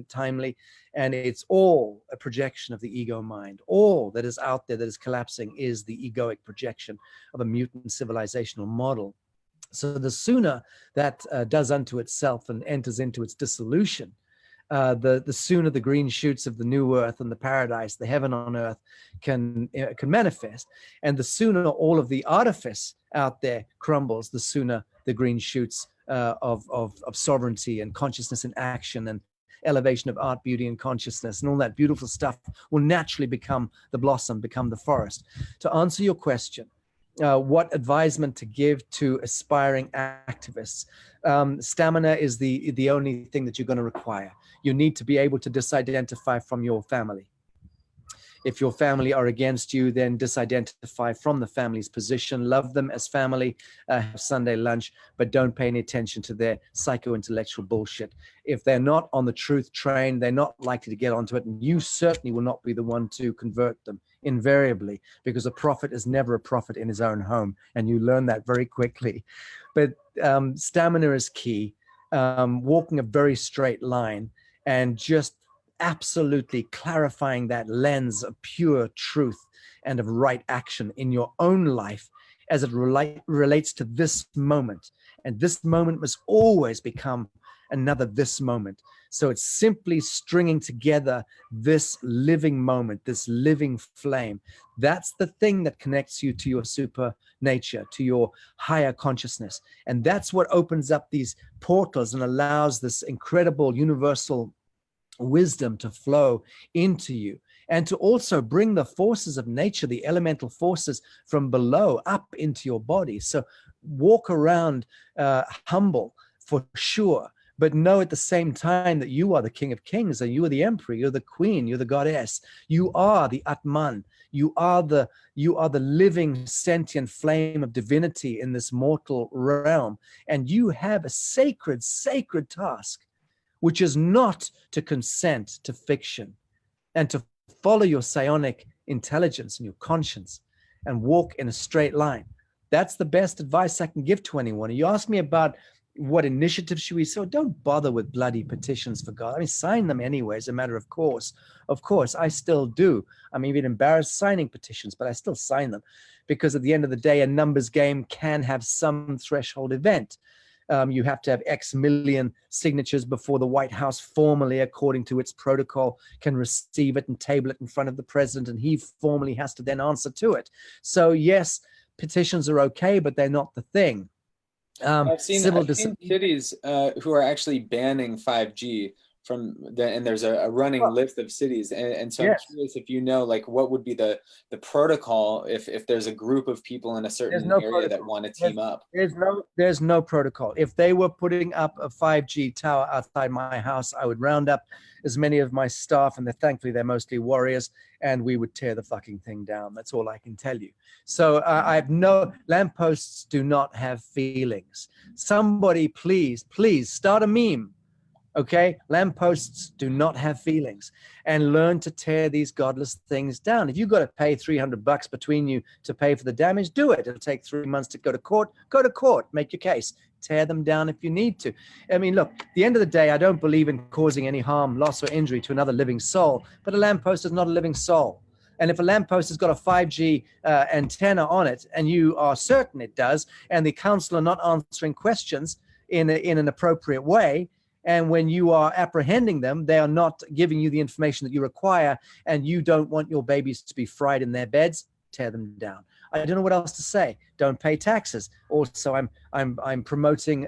timely, and it's all a projection of the ego mind. All that is out there that is collapsing is the egoic projection of a mutant civilizational model. So the sooner that does unto itself and enters into its dissolution, the sooner the green shoots of the new earth and the paradise, the heaven on earth, can manifest. And the sooner all of the artifice out there crumbles, the sooner the green shoots of sovereignty and consciousness in action and elevation of art, beauty, and consciousness and all that beautiful stuff will naturally become the blossom, become the forest. To answer your question, what advisement to give to aspiring activists? Stamina is the only thing that you're going to require. You need to be able to disidentify from your family. If your family are against you, then disidentify from the family's position. Love them as family, have Sunday lunch, but don't pay any attention to their psycho-intellectual bullshit. If they're not on the truth train, they're not likely to get onto it, and you certainly will not be the one to convert them, invariably, because a prophet is never a prophet in his own home, and you learn that very quickly. But stamina is key. Walking a very straight line and just absolutely clarifying that lens of pure truth and of right action in your own life as it relates to this moment. And this moment must always become another this moment. So it's simply stringing together this living moment, this living flame. That's the thing that connects you to your super nature, to your higher consciousness. And that's what opens up these portals and allows this incredible universal wisdom to flow into you, and to also bring the forces of nature, the elemental forces from below up into your body. So walk around humble for sure, but know at the same time that you are the King of Kings, and you are the Emperor, you're the Queen, you're the Goddess, you are the Atman, you are the living sentient flame of divinity in this mortal realm, and you have a sacred task, which is not to consent to fiction and to follow your psionic intelligence and your conscience and walk in a straight line. That's the best advice I can give to anyone. You ask me about what initiatives should we so don't bother with bloody petitions, for God. I mean, sign them anyway as a matter of course. Of course, I still do. I'm even embarrassed signing petitions, but I still sign them, because at the end of the day, a numbers game can have some threshold event. You have to have X million signatures before the White House formally, according to its protocol, can receive it and table it in front of the president, and he formally has to then answer to it. So yes, petitions are okay, but they're not the thing. I've seen cities who are actually banning 5G and there's a running list of cities, and so I'm curious if you know, like, what would be the protocol if there's a group of people in a certain area that want to team up. There's no protocol. If they were putting up a 5G tower outside my house, I would round up as many of my staff, and thankfully they're mostly warriors, and we would tear the fucking thing down. That's all I can tell you. So I have no, lampposts do not have feelings. Somebody please start a meme. Okay, lampposts do not have feelings, and learn to tear these godless things down. If you've got to pay $300 between you to pay for the damage, do it. It'll take 3 months to go to court. Go to court, make your case, tear them down if you need to. I mean, look, at the end of the day, I don't believe in causing any harm, loss, or injury to another living soul, but a lamppost is not a living soul. And if a lamppost has got a 5G antenna on it, and you are certain it does, and the council are not answering questions in an appropriate way, and when you are apprehending them, they are not giving you the information that you require, and you don't want your babies to be fried in their beds, tear them down. I don't know what else to say. Don't pay taxes. Also, I'm promoting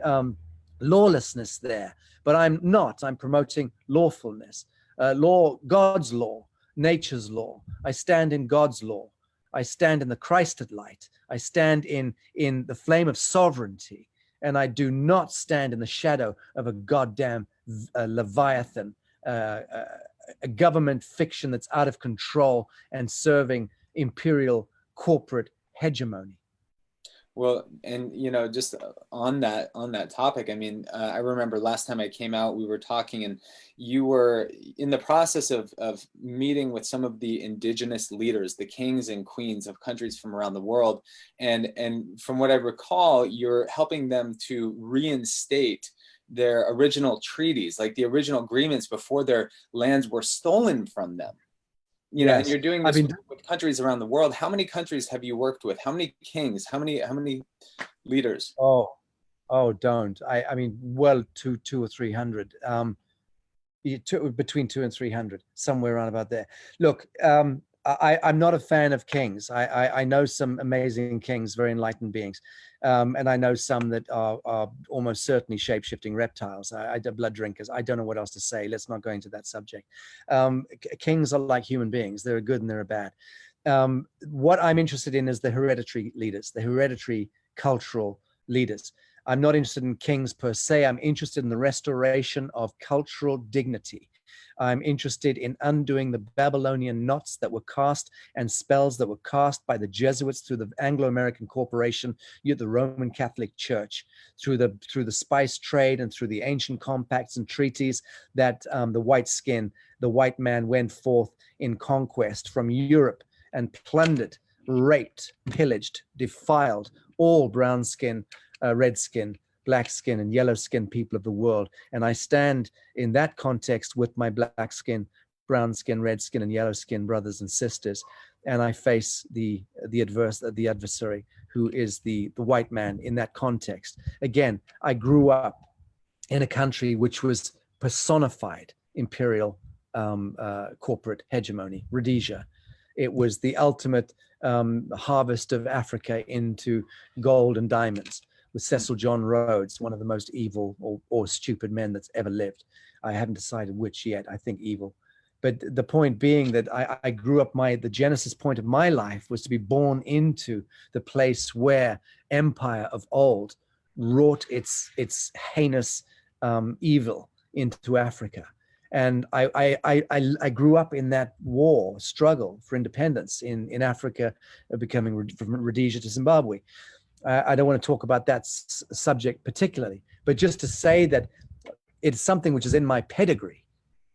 lawlessness there, but I'm not. I'm promoting lawfulness, God's law, nature's law. I stand in God's law. I stand in the Christed light. I stand in the flame of sovereignty. And I do not stand in the shadow of a goddamn Leviathan, a government fiction that's out of control and serving imperial corporate hegemony. Well, and just on that topic, I mean, I remember last time I came out, we were talking, and you were in the process of meeting with some of the indigenous leaders, the kings and queens of countries from around the world, and from what I recall, you're helping them to reinstate their original treaties, like the original agreements before their lands were stolen from them. And you're doing this with countries around the world. How many countries have you worked with? How many kings? How many leaders? Don't. I mean, well, two or 300. Between 200 and 300, somewhere around about there. Look, I'm not a fan of kings. I know some amazing kings, very enlightened beings. And I know some that are almost certainly shape-shifting reptiles, blood drinkers. I don't know what else to say. Let's not go into that subject. Kings are like human beings. They're a good and they're a bad. What I'm interested in is the hereditary leaders, the hereditary cultural leaders. I'm not interested in kings per se. I'm interested in the restoration of cultural dignity. I'm interested in undoing the Babylonian knots that were cast and spells that were cast by the Jesuits through the Anglo-American Corporation, the Roman Catholic Church, through the spice trade and through the ancient compacts and treaties that the white man went forth in conquest from Europe and plundered, raped, pillaged, defiled all brown skin, red skin, black skin, and yellow skin people of the world. And I stand in that context with my black skin, brown skin, red skin, and yellow skin brothers and sisters. And I face the adversary, who is the white man in that context. Again, I grew up in a country which was personified imperial corporate hegemony, Rhodesia. It was the ultimate harvest of Africa into gold and diamonds, with Cecil John Rhodes, one of the most evil or stupid men that's ever lived. I haven't decided which yet. I think evil. But the point being that I grew up, the genesis point of my life was to be born into the place where empire of old wrought its heinous evil into Africa. And I grew up in that war struggle for independence in Africa, becoming from Rhodesia to Zimbabwe. I don't want to talk about that subject particularly, but just to say that it's something which is in my pedigree,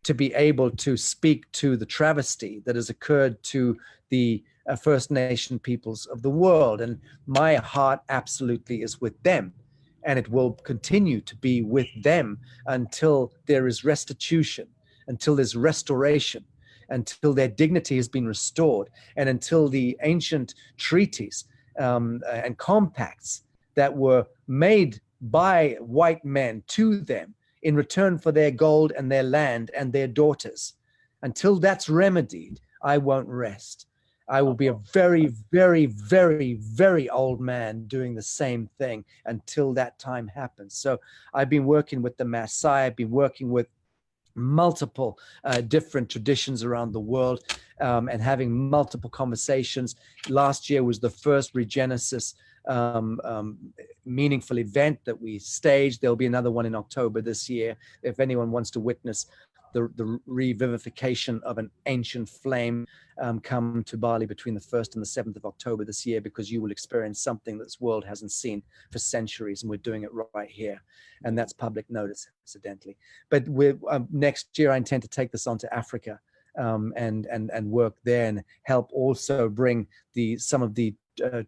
to be able to speak to the travesty that has occurred to the First Nation peoples of the world. And my heart absolutely is with them. And it will continue to be with them until there is restitution, until there's restoration, until their dignity has been restored, and until the ancient treaties and compacts that were made by white men to them in return for their gold and their land and their daughters, until that's remedied, I won't rest. I will be a very, very, very, very old man doing the same thing until that time happens. So I've been working with the Maasai. I've been working with multiple different traditions around the world and having multiple conversations. Last year was the first Regenesis meaningful event that we staged. There'll be another one in October this year. If anyone wants to witness the revivification of an ancient flame, come to Bali between the 1st and the 7th of October this year, because you will experience something that this world hasn't seen for centuries, and we're doing it right here. And that's public notice, incidentally. But next year, I intend to take this on to Africa and work there and help also bring some of the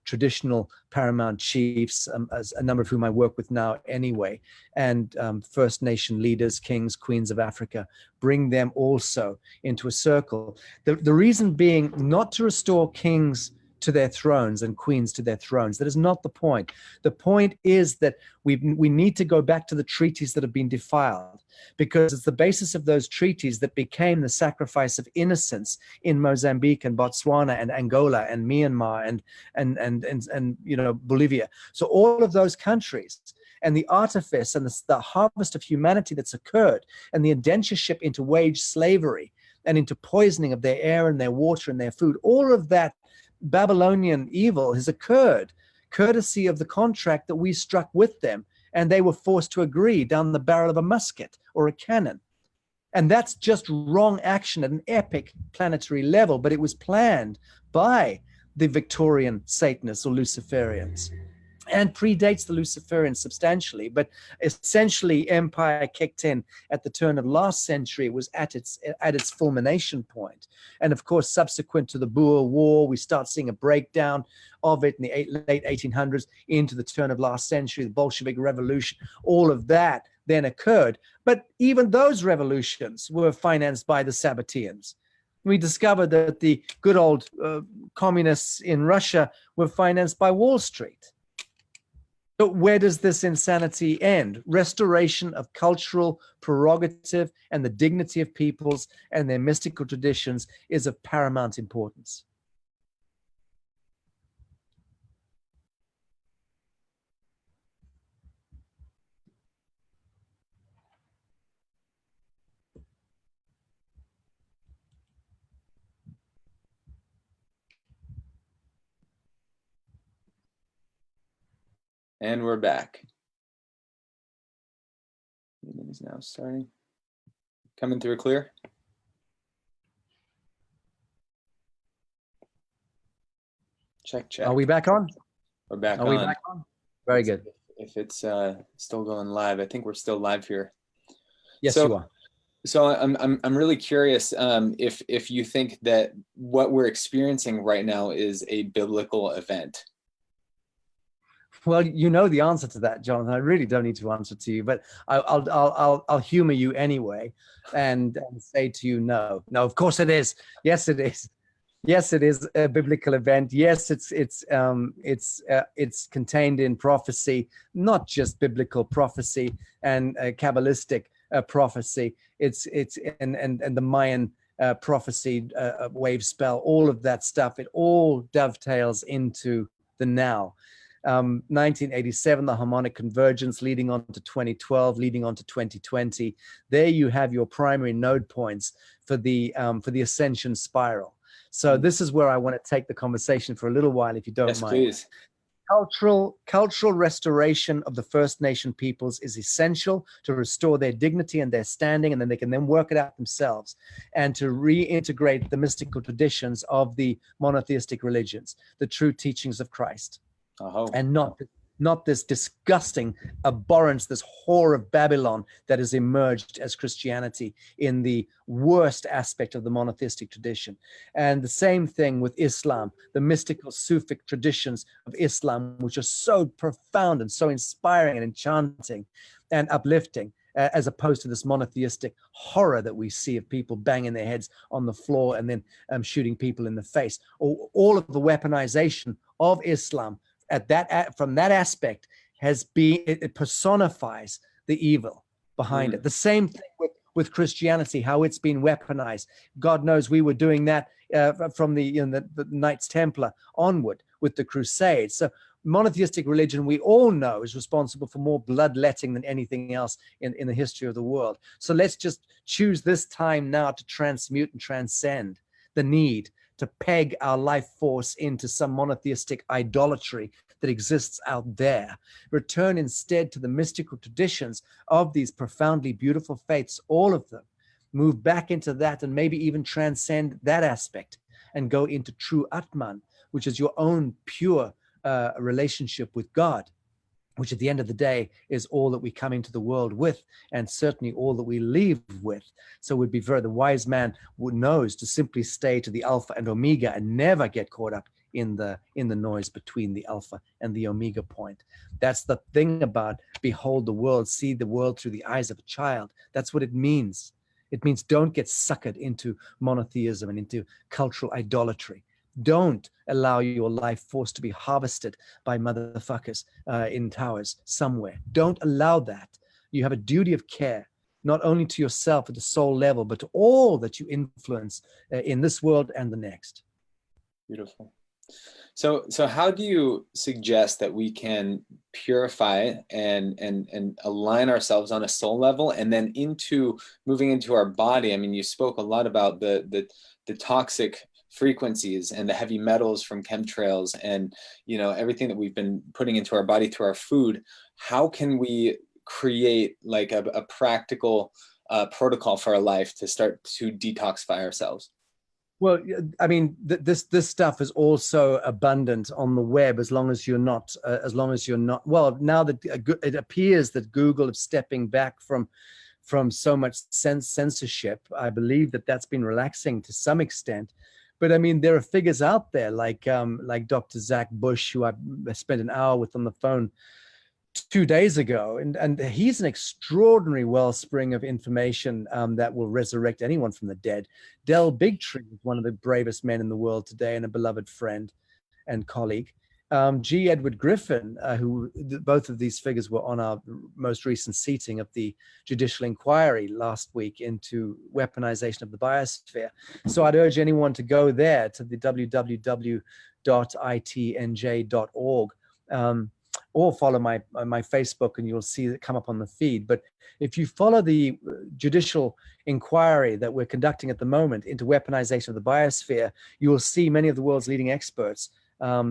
traditional paramount chiefs, as a number of whom I work with now anyway, and First Nation leaders, kings, queens of Africa, bring them also into a circle. The reason being not to restore kings to their thrones and queens to their thrones. That is not the point. The point is that we need to go back to the treaties that have been defiled, because it's the basis of those treaties that became the sacrifice of innocence in Mozambique and Botswana and Angola and Myanmar and you know, Bolivia. So all of those countries, and the artifice and the harvest of humanity that's occurred, and the indentureship into wage slavery and into poisoning of their air and their water and their food, all of that Babylonian evil has occurred courtesy of the contract that we struck with them, and they were forced to agree down the barrel of a musket or a cannon. And that's just wrong action at an epic planetary level, but it was planned by the Victorian Satanists or Luciferians, and predates the Luciferians substantially. But essentially, empire kicked in at the turn of last century. It was at its fulmination point. And of course, subsequent to the Boer War, we start seeing a breakdown of it in the late 1800s into the turn of last century, the Bolshevik Revolution. All of that then occurred. But even those revolutions were financed by the Sabbateans. We discovered that the good old communists in Russia were financed by Wall Street. But where does this insanity end? Restoration of cultural prerogative and the dignity of peoples and their mystical traditions is of paramount importance. And we're back. Meeting is now starting. Coming through clear? Check, check. Are we back on? We're back Are on. we back on? Very good. If it's still going live, I think we're still live here. Yes, you are. So I'm really curious if you think that what we're experiencing right now is a biblical event. Well, you know the answer to that, Jonathan. I really don't need to answer to you, but I'll humor you anyway, and say to you, no. Of course it is. Yes, it is. Yes, it is a biblical event. Yes, it's contained in prophecy, not just biblical prophecy and Kabbalistic prophecy. It's and the Mayan prophecy, wave spell, all of that stuff. It all dovetails into the now. 1987, the harmonic convergence, leading on to 2012, leading on to 2020. There you have your primary node points for the ascension spiral. So this is where I want to take the conversation for a little while, if you don't Yes, mind. please. Cultural restoration of the First Nation peoples is essential to restore their dignity and their standing, and then they can then work it out themselves, and to reintegrate the mystical traditions of the monotheistic religions, the true teachings of Christ, and not this disgusting abhorrence, this whore of Babylon that has emerged as Christianity in the worst aspect of the monotheistic tradition. And the same thing with Islam, the mystical Sufic traditions of Islam, which are so profound and so inspiring and enchanting and uplifting, as opposed to this monotheistic horror that we see of people banging their heads on the floor and then shooting people in the face, or all of the weaponization of Islam from that aspect has been, it personifies the evil behind it. The same thing with Christianity, how it's been weaponized. God knows we were doing that from the Knights Templar onward with the Crusades. So monotheistic religion, we all know, is responsible for more bloodletting than anything else in the history of the world. So let's just choose this time now to transmute and transcend the need to peg our life force into some monotheistic idolatry that exists out there. Return instead to the mystical traditions of these profoundly beautiful faiths, all of them. Move back into that and maybe even transcend that aspect and go into true Atman, which is your own pure relationship with God, which at the end of the day is all that we come into the world with, and certainly all that we leave with. So the wise man knows to simply stay to the Alpha and Omega and never get caught up in the noise between the Alpha and the Omega point. That's the thing about behold the world, see the world through the eyes of a child. That's what it means. It means don't get suckered into monotheism and into cultural idolatry. Don't allow your life force to be harvested by motherfuckers in towers somewhere. Don't allow that. You have a duty of care, not only to yourself at the soul level, but to all that you influence in this world and the next. Beautiful. So how do you suggest that we can purify and align ourselves on a soul level, and then moving into our body? I mean, you spoke a lot about the toxic frequencies and the heavy metals from chemtrails and everything that we've been putting into our body through our food. How can we create like a practical protocol for our life to start to detoxify ourselves? Well, I mean, this stuff is also abundant on the web, as long as you're not. Well, now that it appears that Google is stepping back from so much censorship, I believe that's been relaxing to some extent. But I mean, there are figures out there like Dr. Zach Bush, who I spent an hour with on the phone 2 days ago, and he's an extraordinary wellspring of information that will resurrect anyone from the dead. Del Bigtree is one of the bravest men in the world today and a beloved friend and colleague. G. Edward Griffin, both of these figures were on our most recent seating of the judicial inquiry last week into weaponization of the biosphere. So I'd urge anyone to go there to the www.itnj.org. Or follow my Facebook, and you'll see it come up on the feed. But if you follow the judicial inquiry that we're conducting at the moment into weaponization of the biosphere, you will see many of the world's leading experts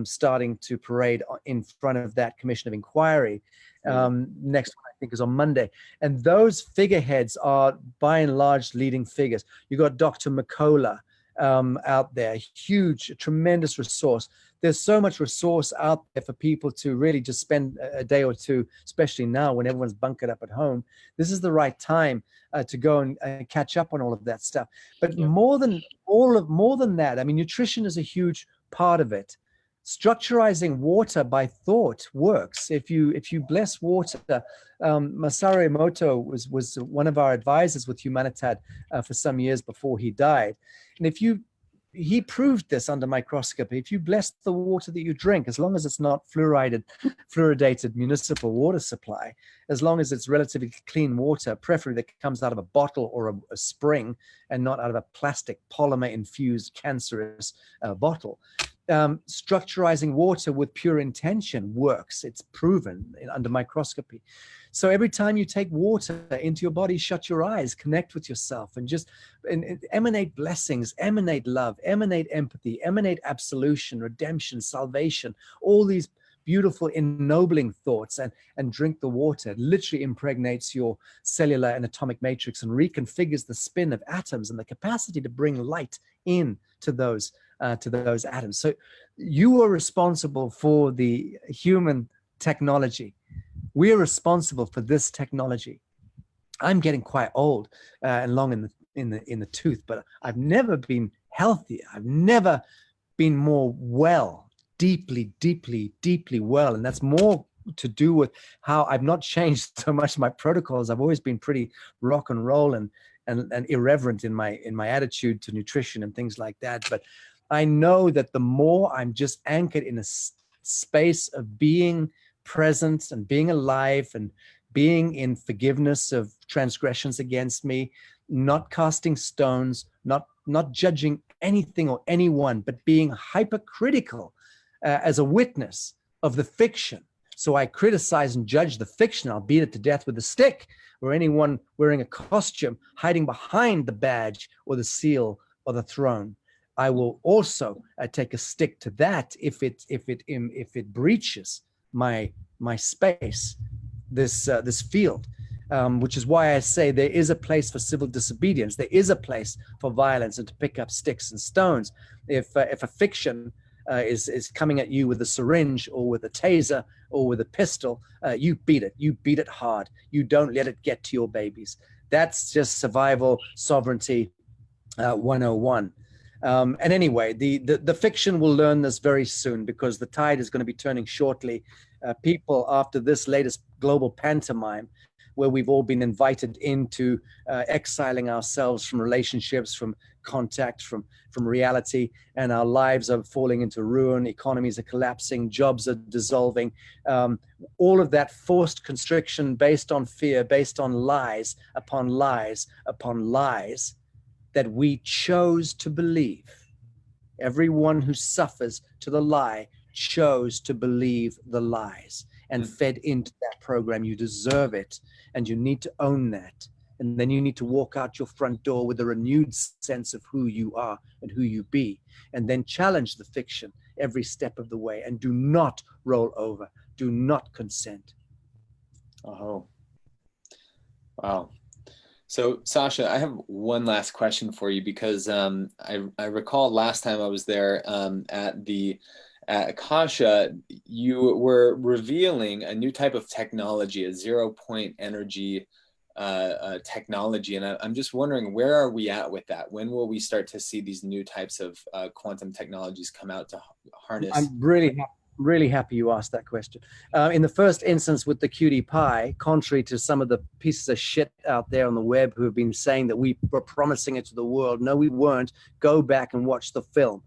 starting to parade in front of that commission of inquiry. Next one, I think, is on Monday. And those figureheads are, by and large, leading figures. You got Dr. McCullough out there, huge, tremendous resource. There's so much resource out there for people to really just spend a day or two, especially now when everyone's bunkered up at home. This is the right time to go and catch up on all of that stuff. But more than that, I mean, nutrition is a huge part of it. Structurizing water by thought works. If you bless water, Masaru Emoto was one of our advisors with Humanitad for some years before he died. And if you he proved this under microscopy. If you bless the water that you drink, as long as it's not fluoridated municipal water supply, as long as it's relatively clean water, preferably that comes out of a bottle or a spring and not out of a plastic polymer-infused cancerous bottle, structurizing water with pure intention works. It's proven under microscopy. So every time you take water into your body, shut your eyes, connect with yourself, and just emanate blessings, emanate love, emanate empathy, emanate absolution, redemption, salvation, all these beautiful ennobling thoughts, and drink the water. It literally impregnates your cellular and atomic matrix and reconfigures the spin of atoms and the capacity to bring light in to those atoms. So you are responsible for the human technology. We are responsible for this technology. I'm getting quite old and long in the tooth, but I've never been healthier. I've never been more well, deeply well. And that's more to do with how I've not changed so much my protocols. I've always been pretty rock and roll and irreverent in my attitude to nutrition and things like that. But I know that the more I'm just anchored in a space of being present and being alive and being in forgiveness of transgressions against me, not casting stones, not judging anything or anyone, but being hypercritical as a witness of the fiction. So I criticize and judge the fiction. I'll beat it to death with a stick, or anyone wearing a costume hiding behind the badge or the seal or the throne. I will also take a stick to that if it breaches my space, this field, which is why I say there is a place for civil disobedience. There is a place for violence and to pick up sticks and stones. If a fiction is coming at you with a syringe or with a taser or with a pistol, you beat it. You beat it hard. You don't let it get to your babies. That's just survival sovereignty 101. And anyway, the fiction will learn this very soon, because the tide is going to be turning shortly. People, after this latest global pantomime, where we've all been invited into exiling ourselves from relationships, from contact, from reality, and our lives are falling into ruin, economies are collapsing, jobs are dissolving, all of that forced constriction based on fear, based on lies upon lies upon lies, that we chose to believe. Everyone who suffers to the lie chose to believe the lies and fed into that program. You deserve it, and you need to own that. And then you need to walk out your front door with a renewed sense of who you are and who you be, and then challenge the fiction every step of the way, and do not roll over. Do not consent. Oh, wow. So, Sacha, I have one last question for you, because I recall last time I was there at Akasha, you were revealing a new type of technology, a 0-point energy technology. And I'm just wondering, where are we at with that? When will we start to see these new types of quantum technologies come out to harness? I'm really happy you asked that question. In the first instance with the cutie pie, contrary to some of the pieces of shit out there on the web who have been saying that we were promising it to the world, no, we weren't. Go back and watch the film.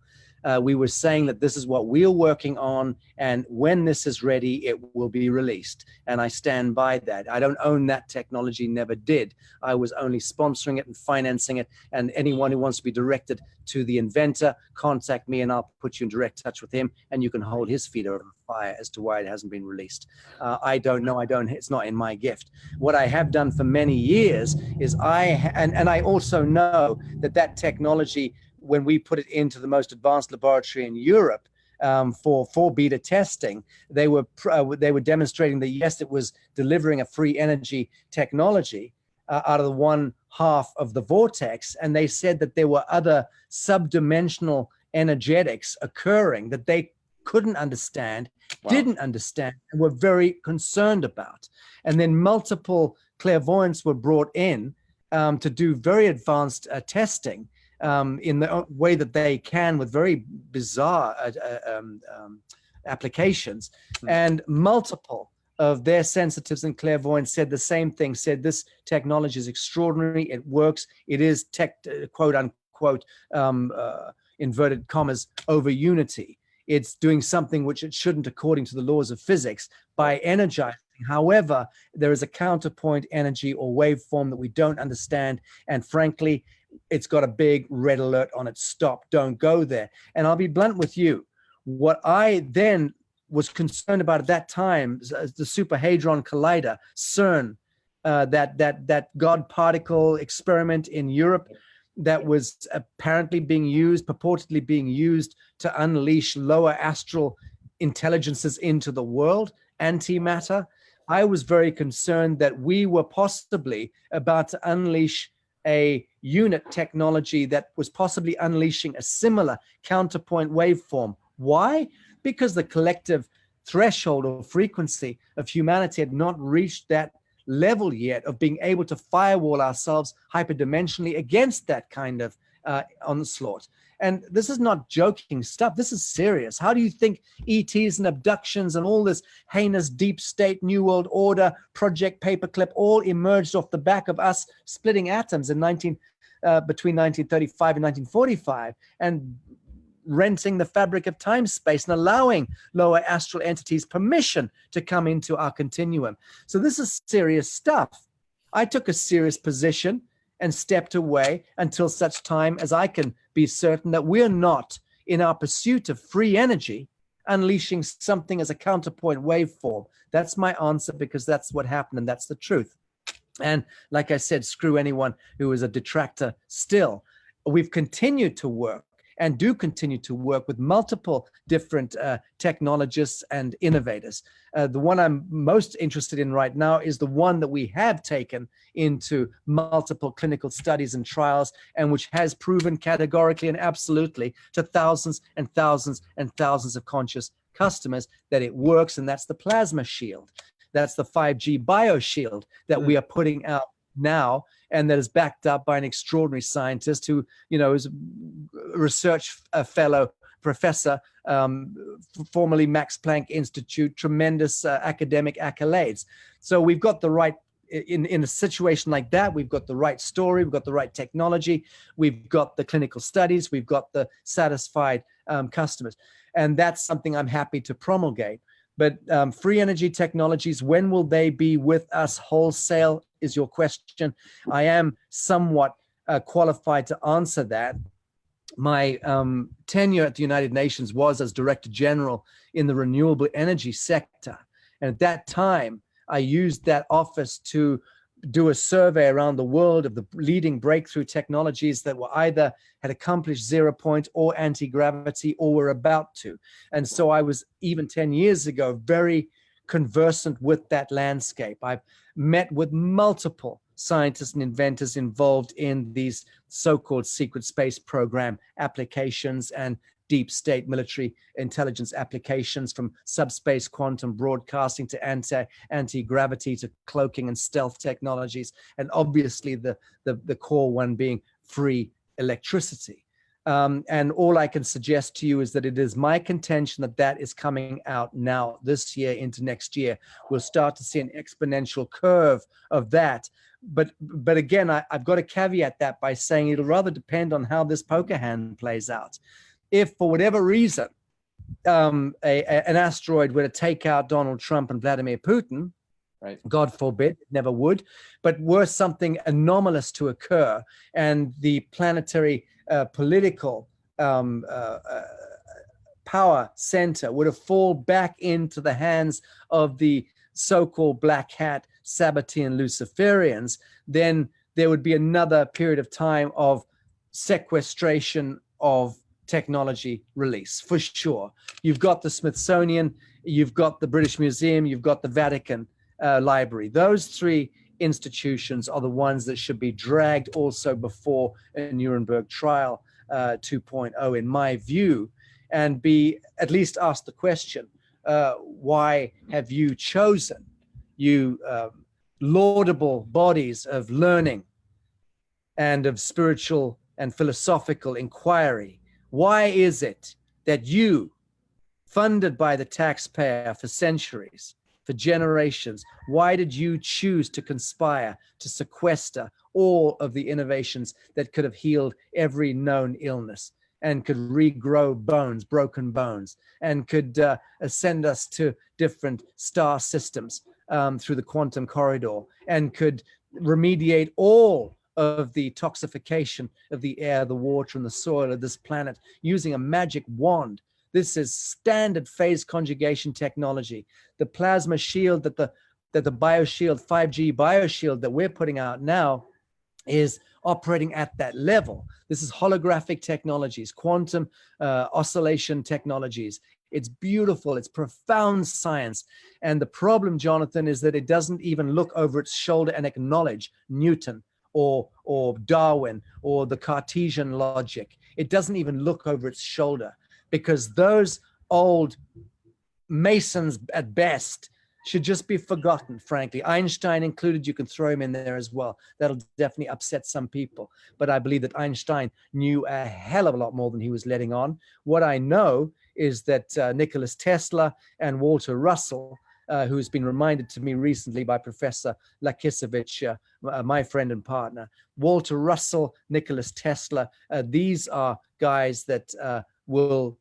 We were saying that this is what we're working on, and when this is ready, it will be released. And I stand by that. I don't own that technology, never did. I was only sponsoring it and financing it. And anyone who wants to be directed to the inventor, contact me and I'll put you in direct touch with him, and you can hold his feet over fire as to why it hasn't been released. I don't know. It's not in my gift. What I have done for many years is and I also know that technology, when we put it into the most advanced laboratory in Europe for beta testing, they were demonstrating that yes, it was delivering a free energy technology out of the 1/2 of the vortex, and they said that there were other subdimensional energetics occurring that they couldn't understand, didn't understand, and were very concerned about. And then multiple clairvoyants were brought in to do very advanced testing in the way that they can, with very bizarre applications. And multiple of their sensitives and clairvoyants said the same thing, said this technology is extraordinary, it works, it is quote unquote inverted commas, over unity. It's doing something which it shouldn't according to the laws of physics by energizing. However, there is a counterpoint energy or waveform that we don't understand. And frankly, it's got a big red alert on it. Stop, don't go there. And I'll be blunt with you. What I then was concerned about at that time, the Super Hadron Collider, CERN, that God particle experiment in Europe that was apparently being used, purportedly being used to unleash lower astral intelligences into the world, antimatter. I was very concerned that we were possibly about to unleash a unit technology that was possibly unleashing a similar counterpoint waveform. Why? Because the collective threshold or frequency of humanity had not reached that level yet of being able to firewall ourselves hyperdimensionally against that kind of onslaught. And this is not joking stuff. This is serious. How do you think ETs and abductions and all this heinous deep state, New World Order, Project Paperclip all emerged off the back of us splitting atoms in between 1935 and 1945 and renting the fabric of time space and allowing lower astral entities permission to come into our continuum. So this is serious stuff. I took a serious position and stepped away until such time as I can be certain that we're not, in our pursuit of free energy, unleashing something as a counterpoint waveform. That's my answer, because that's what happened and that's the truth. And like I said, screw anyone who is a detractor still. We've continued to work and do continue to work with multiple different technologists and innovators. The one I'm most interested in right now is the one that we have taken into multiple clinical studies and trials, and which has proven categorically and absolutely to thousands and thousands and thousands of conscious customers that it works, and that's the plasma shield. That's the 5G bioshield that we are putting out now, and that is backed up by an extraordinary scientist who, you know, is a research fellow professor, formerly Max Planck Institute, tremendous academic accolades. So we've got the right, in a situation like that, we've got the right story, we've got the right technology, we've got the clinical studies, we've got the satisfied customers. And that's something I'm happy to promulgate. But free energy technologies, when will they be with us wholesale is your question. I am somewhat qualified to answer that. My tenure at the United Nations was as Director General in the renewable energy sector. And at that time, I used that office to do a survey around the world of the leading breakthrough technologies that were either had accomplished 0 point or anti-gravity or were about to. And so I was, even 10 years ago, very conversant with that landscape. I've met with multiple scientists and inventors involved in these so-called secret space program applications and deep state military intelligence applications, from subspace quantum broadcasting to anti-gravity to cloaking and stealth technologies, and obviously the core one being free electricity. And all I can suggest to you is that it is my contention that that is coming out now, this year into next year. We'll start to see an exponential curve of that. But again, I've got to caveat that by saying it'll rather depend on how this poker hand plays out. If for whatever reason an asteroid were to take out Donald Trump and Vladimir Putin, right, God forbid, it never would, but were something anomalous to occur and the planetary political power center were to fall back into the hands of the so-called black hat Sabbatean Luciferians, then there would be another period of time of sequestration of technology release, for sure. You've got the Smithsonian, you've got the British Museum, you've got the Vatican Library. Those three institutions are the ones that should be dragged also before a Nuremberg trial 2.0, in my view, and be at least asked the question, why have you chosen, you laudable bodies of learning and of spiritual and philosophical inquiry, why is it that you, funded by the taxpayer for centuries, for generations, why did you choose to conspire to sequester all of the innovations that could have healed every known illness? and could regrow bones, broken bones, and could send us to different star systems through the quantum corridor, and could remediate all of the toxification of the air, the water, and the soil of this planet using a magic wand. This is standard phase conjugation technology. The plasma shield that the BioShield 5G BioShield that we're putting out now is operating at that level. This is holographic technologies, quantum oscillation technologies. It's beautiful. It's profound science. And the problem, Jonathan, is that it doesn't even look over its shoulder and acknowledge Newton or Darwin or the Cartesian logic. It doesn't even look over its shoulder, because those old Masons at best should just be forgotten, frankly. Einstein included, you can throw him in there as well. That'll definitely upset some people. But I believe that Einstein knew a hell of a lot more than he was letting on. What I know is that Nikola Tesla and Walter Russell, who's been reminded to me recently by Professor Lakisevich, my friend and partner, Walter Russell, Nikola Tesla, these are guys that will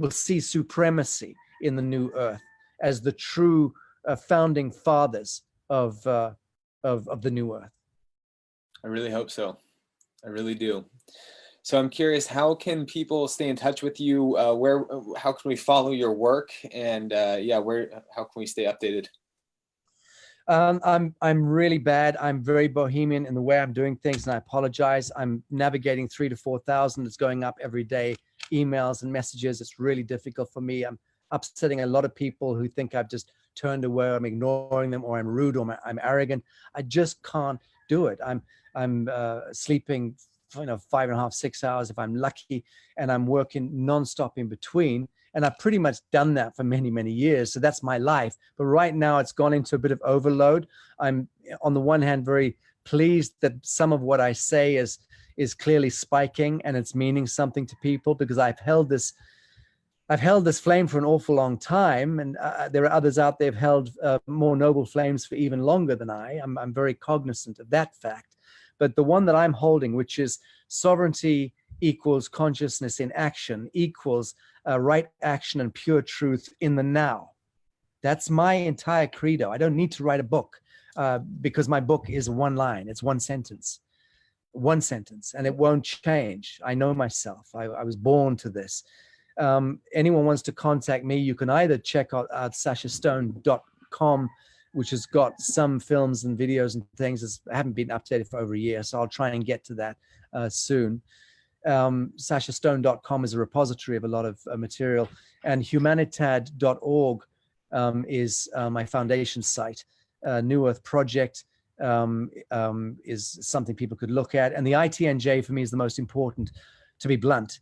see supremacy in the new earth as the true founding fathers of the new earth. I really hope so. I really do. So I'm curious, how can people stay in touch with you? How can we follow your work? And how can we stay updated? I'm really bad. I'm very bohemian in the way I'm doing things, and I apologize. I'm navigating 3,000 to 4,000. It's going up every day, emails and messages. It's really difficult for me. I'm upsetting a lot of people who think I've just turned away, I'm ignoring them, or I'm rude, or I'm arrogant. I just can't do it. I'm sleeping 5.5, 6 hours if I'm lucky, and I'm working nonstop in between. And I've pretty much done that for many, many years. So that's my life. But right now it's gone into a bit of overload. I'm, on the one hand, very pleased that some of what I say is clearly spiking and it's meaning something to people, because I've held this flame for an awful long time. And there are others out there who've held more noble flames for even longer than I. I'm very cognizant of that fact. But the one that I'm holding, which is sovereignty equals consciousness in action equals right action and pure truth in the now. That's my entire credo. I don't need to write a book because my book is one line. It's one sentence, and it won't change. I know myself. I was born to this. Anyone wants to contact me, you can either check out sachastone.com, which has got some films and videos and things. I haven't been updated for over a year, so I'll try and get to that soon. Sachastone.com is a repository of a lot of material, and humanitad.org is my foundation site. New Earth Project is something people could look at, and the ITNJ for me is the most important, to be blunt.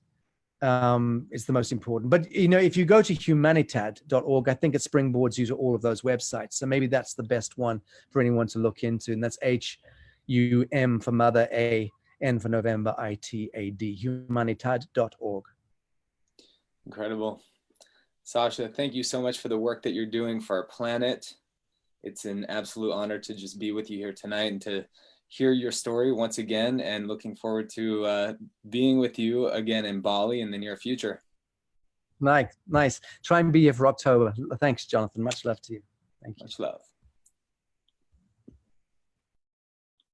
It's the most important. But if you go to humanitad.org, I think it springboards you to all of those websites. So maybe that's the best one for anyone to look into, and that's HUM for mother, N for November, ITAD, humanitad.org. Incredible. Sacha, thank you so much for the work that you're doing for our planet. It's an absolute honor to just be with you here tonight and to hear your story once again, and looking forward to being with you again in Bali in the near future. Nice. Try and be here for October. Thanks, Jonathan. Much love to you. Thank you. Much love.